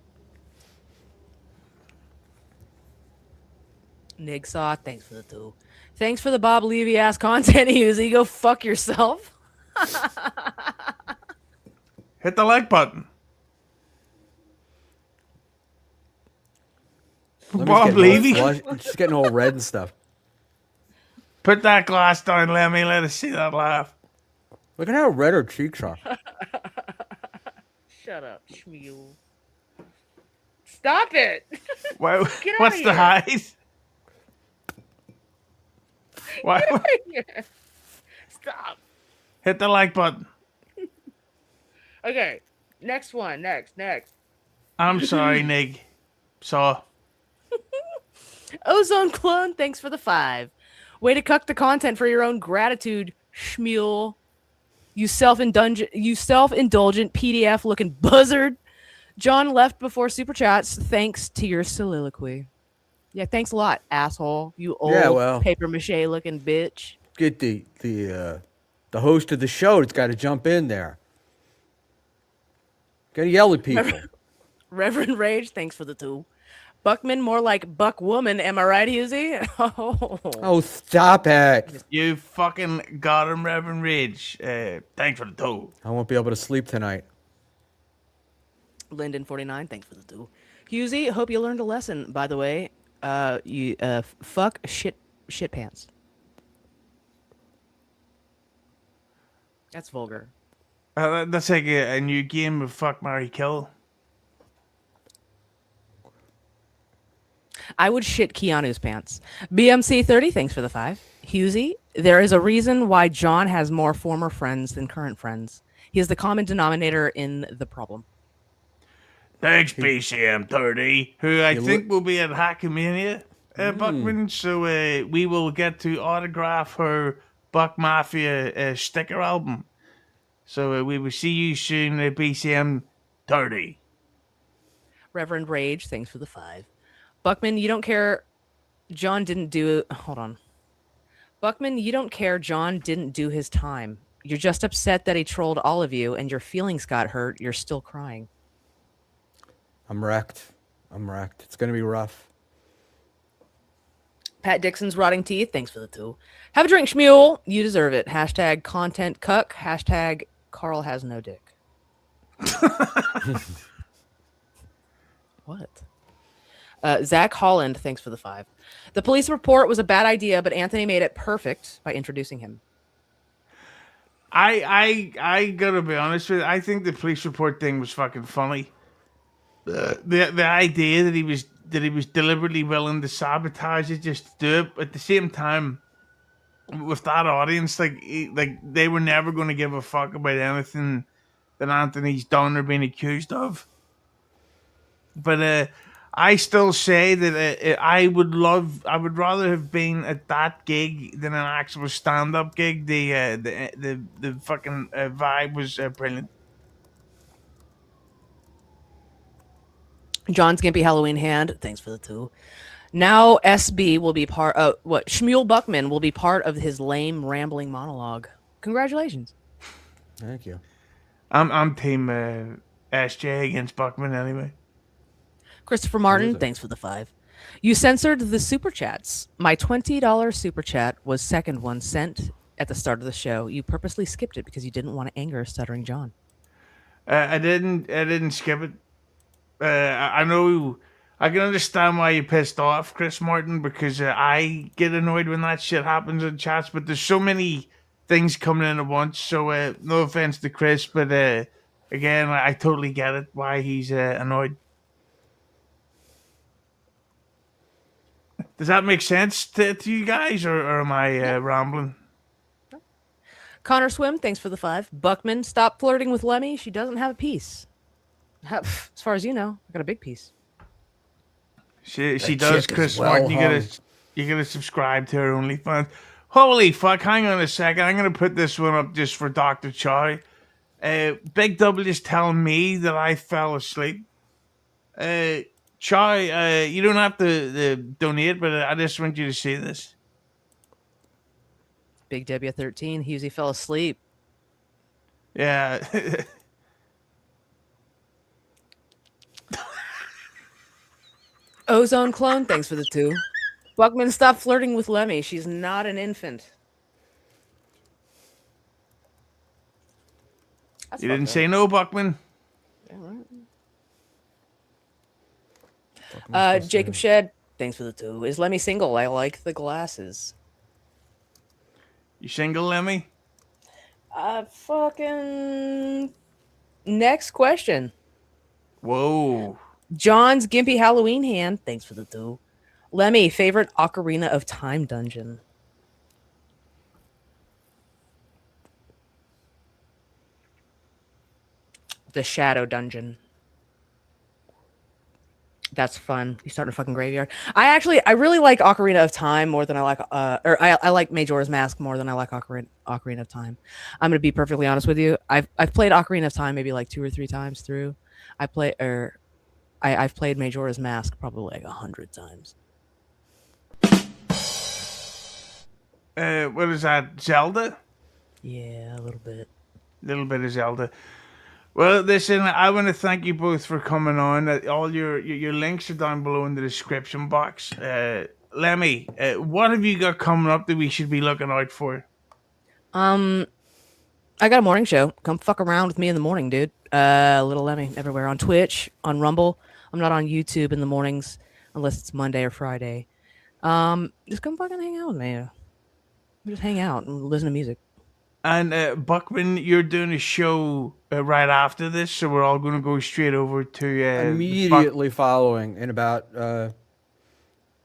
Speaker 3: Nigsaw, thanks for the 2. Thanks for the Bob Levy ass content, Husey. Go fuck yourself.
Speaker 1: Hit the like button. Bob Levy.
Speaker 2: She's getting all red and stuff.
Speaker 1: Put that glass down, Lemmy. Let us see that laugh.
Speaker 2: Look at how red her cheeks are.
Speaker 3: Shut up, Schmuel. Stop it.
Speaker 1: Why,
Speaker 3: Get
Speaker 1: what's
Speaker 3: outta
Speaker 1: the
Speaker 3: here.
Speaker 1: height? Why?
Speaker 3: Get out of here. Stop.
Speaker 1: Hit the like button.
Speaker 3: Okay, next one. Next.
Speaker 1: I'm sorry, Nig. So,
Speaker 3: Ozone Clone, thanks for the 5. Way to cuck the content for your own gratitude, Schmuel. You self-indulgent PDF looking buzzard. John left before super chats thanks to your soliloquy. Yeah, thanks a lot, asshole. You
Speaker 2: Yeah,
Speaker 3: old
Speaker 2: well,
Speaker 3: paper mache looking bitch.
Speaker 2: get the host of the show that's got to jump in there. Got to yell at people.
Speaker 3: Reverend Rage, thanks for the 2. Buckman, more like Buck Woman, am I right, Husey?
Speaker 2: Oh, stop it!
Speaker 1: You fucking got him, Reverend Rage. Thanks for the toe.
Speaker 2: I won't be able to sleep tonight.
Speaker 3: Lyndon49, thanks for the 2. Husey, hope you learned a lesson, by the way. You fuck shit pants. That's vulgar.
Speaker 1: That's like a new game of fuck, marry, kill.
Speaker 3: I would shit Keanu's pants. BMC30, thanks for the 5. Husey, there is a reason why John has more former friends than current friends. He is the common denominator in the problem.
Speaker 1: Thanks, BCM30, who I think will be at Hackamania, Buckman. So we will get to autograph her Buck Mafia sticker album. So we will see you soon, BCM30.
Speaker 3: Reverend Rage, thanks for the 5. Buckman, you don't care. John didn't do. Hold on. Buckman, you don't care. John didn't do his time. You're just upset that he trolled all of you, and your feelings got hurt. You're still crying.
Speaker 2: I'm wrecked. It's gonna be rough.
Speaker 3: Pat Dixon's rotting teeth. Thanks for the 2. Have a drink, Schmuel. You deserve it. Hashtag content cuck. Hashtag Carl has no dick. What? Zach Holland, thanks for the 5. The police report was a bad idea, but Anthony made it perfect by introducing him.
Speaker 1: I gotta be honest with you. I think the police report thing was fucking funny. The idea that he was deliberately willing to sabotage it just to do it. But at the same time, with that audience, like they were never going to give a fuck about anything that Anthony's done or been accused of. But I still say that I would rather have been at that gig than an actual stand-up gig. The fucking vibe was brilliant.
Speaker 3: John's Gimpy Halloween hand, thanks for the 2. Now SB will be part of Schmuel Buckman will be part of his lame rambling monologue. Congratulations.
Speaker 2: Thank you.
Speaker 1: I'm team SJ against Buckman anyway.
Speaker 3: Christopher Martin, thanks for the 5. You censored the super chats. My $20 super chat was second one sent at the start of the show. You purposely skipped it because you didn't want to anger Stuttering John.
Speaker 1: I didn't skip it. I know I can understand why you're pissed off, Chris Martin, because I get annoyed when that shit happens in chats. But there's so many things coming in at once. So no offense to Chris, but again, I totally get it why he's annoyed. Does that make sense to you guys, or am I rambling?
Speaker 3: Connor Swim, thanks for the 5. Buckman, stop flirting with Lemmi. She doesn't have a piece. As far as you know, I got a big piece.
Speaker 1: She does, Chris Martin. You gotta subscribe to her OnlyFans. Holy fuck! Hang on a second. I'm gonna put this one up just for Dr. Chow. Big W is telling me that I fell asleep. Chow, you don't have to donate, but I just want you to see this.
Speaker 3: Big W13, Husey fell asleep.
Speaker 1: Yeah.
Speaker 3: Ozone Clone, thanks for the 2. Buckman, stop flirting with Lemmi. She's not an infant.
Speaker 1: You didn't say no, Buckman.
Speaker 3: Yeah, right. Jacob Shed, thanks for the 2. Is Lemmi single? I like the glasses.
Speaker 1: You single, Lemmi?
Speaker 3: Fucking... Next question.
Speaker 1: Whoa.
Speaker 3: John's Gimpy Halloween hand, thanks for the 2. Lemmi, favorite Ocarina of Time dungeon? The Shadow Dungeon. That's fun. You start in a fucking graveyard. I really like Ocarina of Time more than I like I like Majora's Mask more than I like Ocarina of Time. I'm gonna be perfectly honest with you. I've played Ocarina of Time maybe like 2 or 3 times through. I've played Majora's Mask probably like 100 times.
Speaker 1: What is that? Zelda?
Speaker 3: Yeah, a little bit.
Speaker 1: Little bit of Zelda. Well, listen, I want to thank you both for coming on. All your links are down below in the description box. Lemmi, what have you got coming up that we should be looking out for?
Speaker 3: I got a morning show. Come fuck around with me in the morning, dude. Little Lemmi everywhere on Twitch, on Rumble. I'm not on YouTube in the mornings unless it's Monday or Friday. Just come fucking hang out with me. Just hang out and listen to music.
Speaker 1: And Buckman, you're doing a show right after this, so we're all going to go straight over to
Speaker 2: Immediately following in about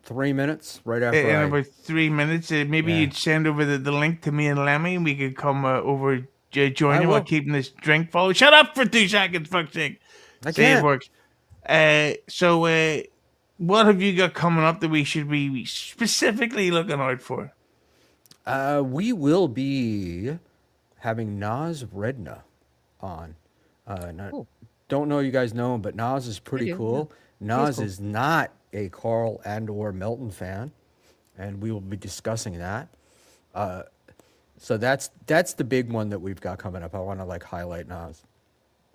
Speaker 2: 3 minutes, right after
Speaker 1: in about 3 minutes. Maybe
Speaker 2: Yeah.
Speaker 1: you'd send over the link to me and Lemmi, and we could come over join you while
Speaker 2: will.
Speaker 1: keeping this drink full. Shut up for 2 seconds, fuck's sake.
Speaker 2: I
Speaker 1: See, it
Speaker 2: can't.
Speaker 1: works. So what have you got coming up that we should be specifically looking out for?
Speaker 2: We will be having Nas Redna on.
Speaker 3: Cool.
Speaker 2: Don't know you guys know him, but Nas is pretty
Speaker 3: I do,
Speaker 2: cool.
Speaker 3: yeah. He's
Speaker 2: Nas
Speaker 3: cool.
Speaker 2: is not a Carl and/or Melton fan, and we will be discussing that. So that's the big one that we've got coming up. I want to like highlight Nas.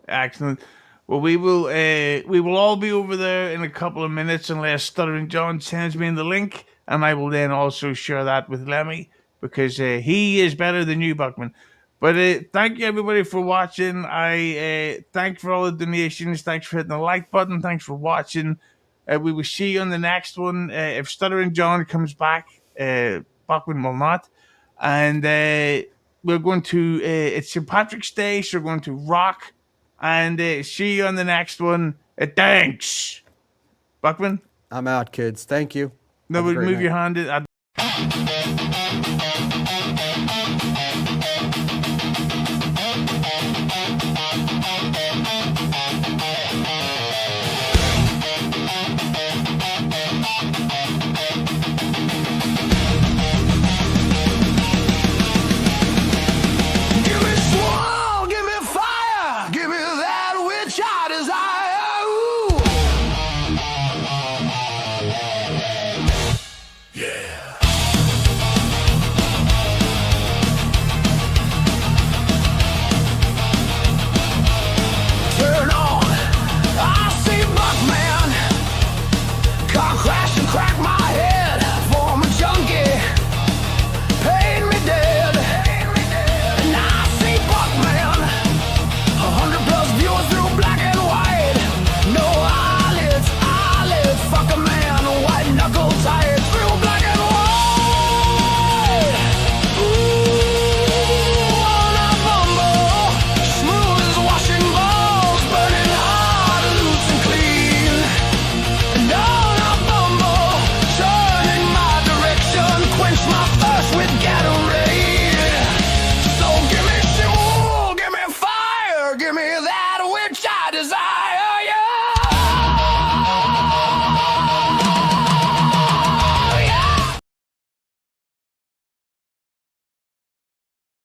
Speaker 1: Excellent. Well, we will all be over there in a couple of minutes unless Stuttering John sends me in the link, and I will then also share that with Lemmi because he is better than you, Buckman. But thank you everybody for watching. I thank for all the donations. Thanks for hitting the like button. Thanks for watching. We will see you on the next one. If Stuttering John comes back, Buckman will not. And we're going to, it's St. Patrick's Day, so we're going to rock. And see you on the next one. Thanks. Buckman?
Speaker 2: I'm out, kids. Thank you.
Speaker 1: No,
Speaker 2: Have a
Speaker 1: but
Speaker 2: great
Speaker 1: move
Speaker 2: night.
Speaker 1: your hand.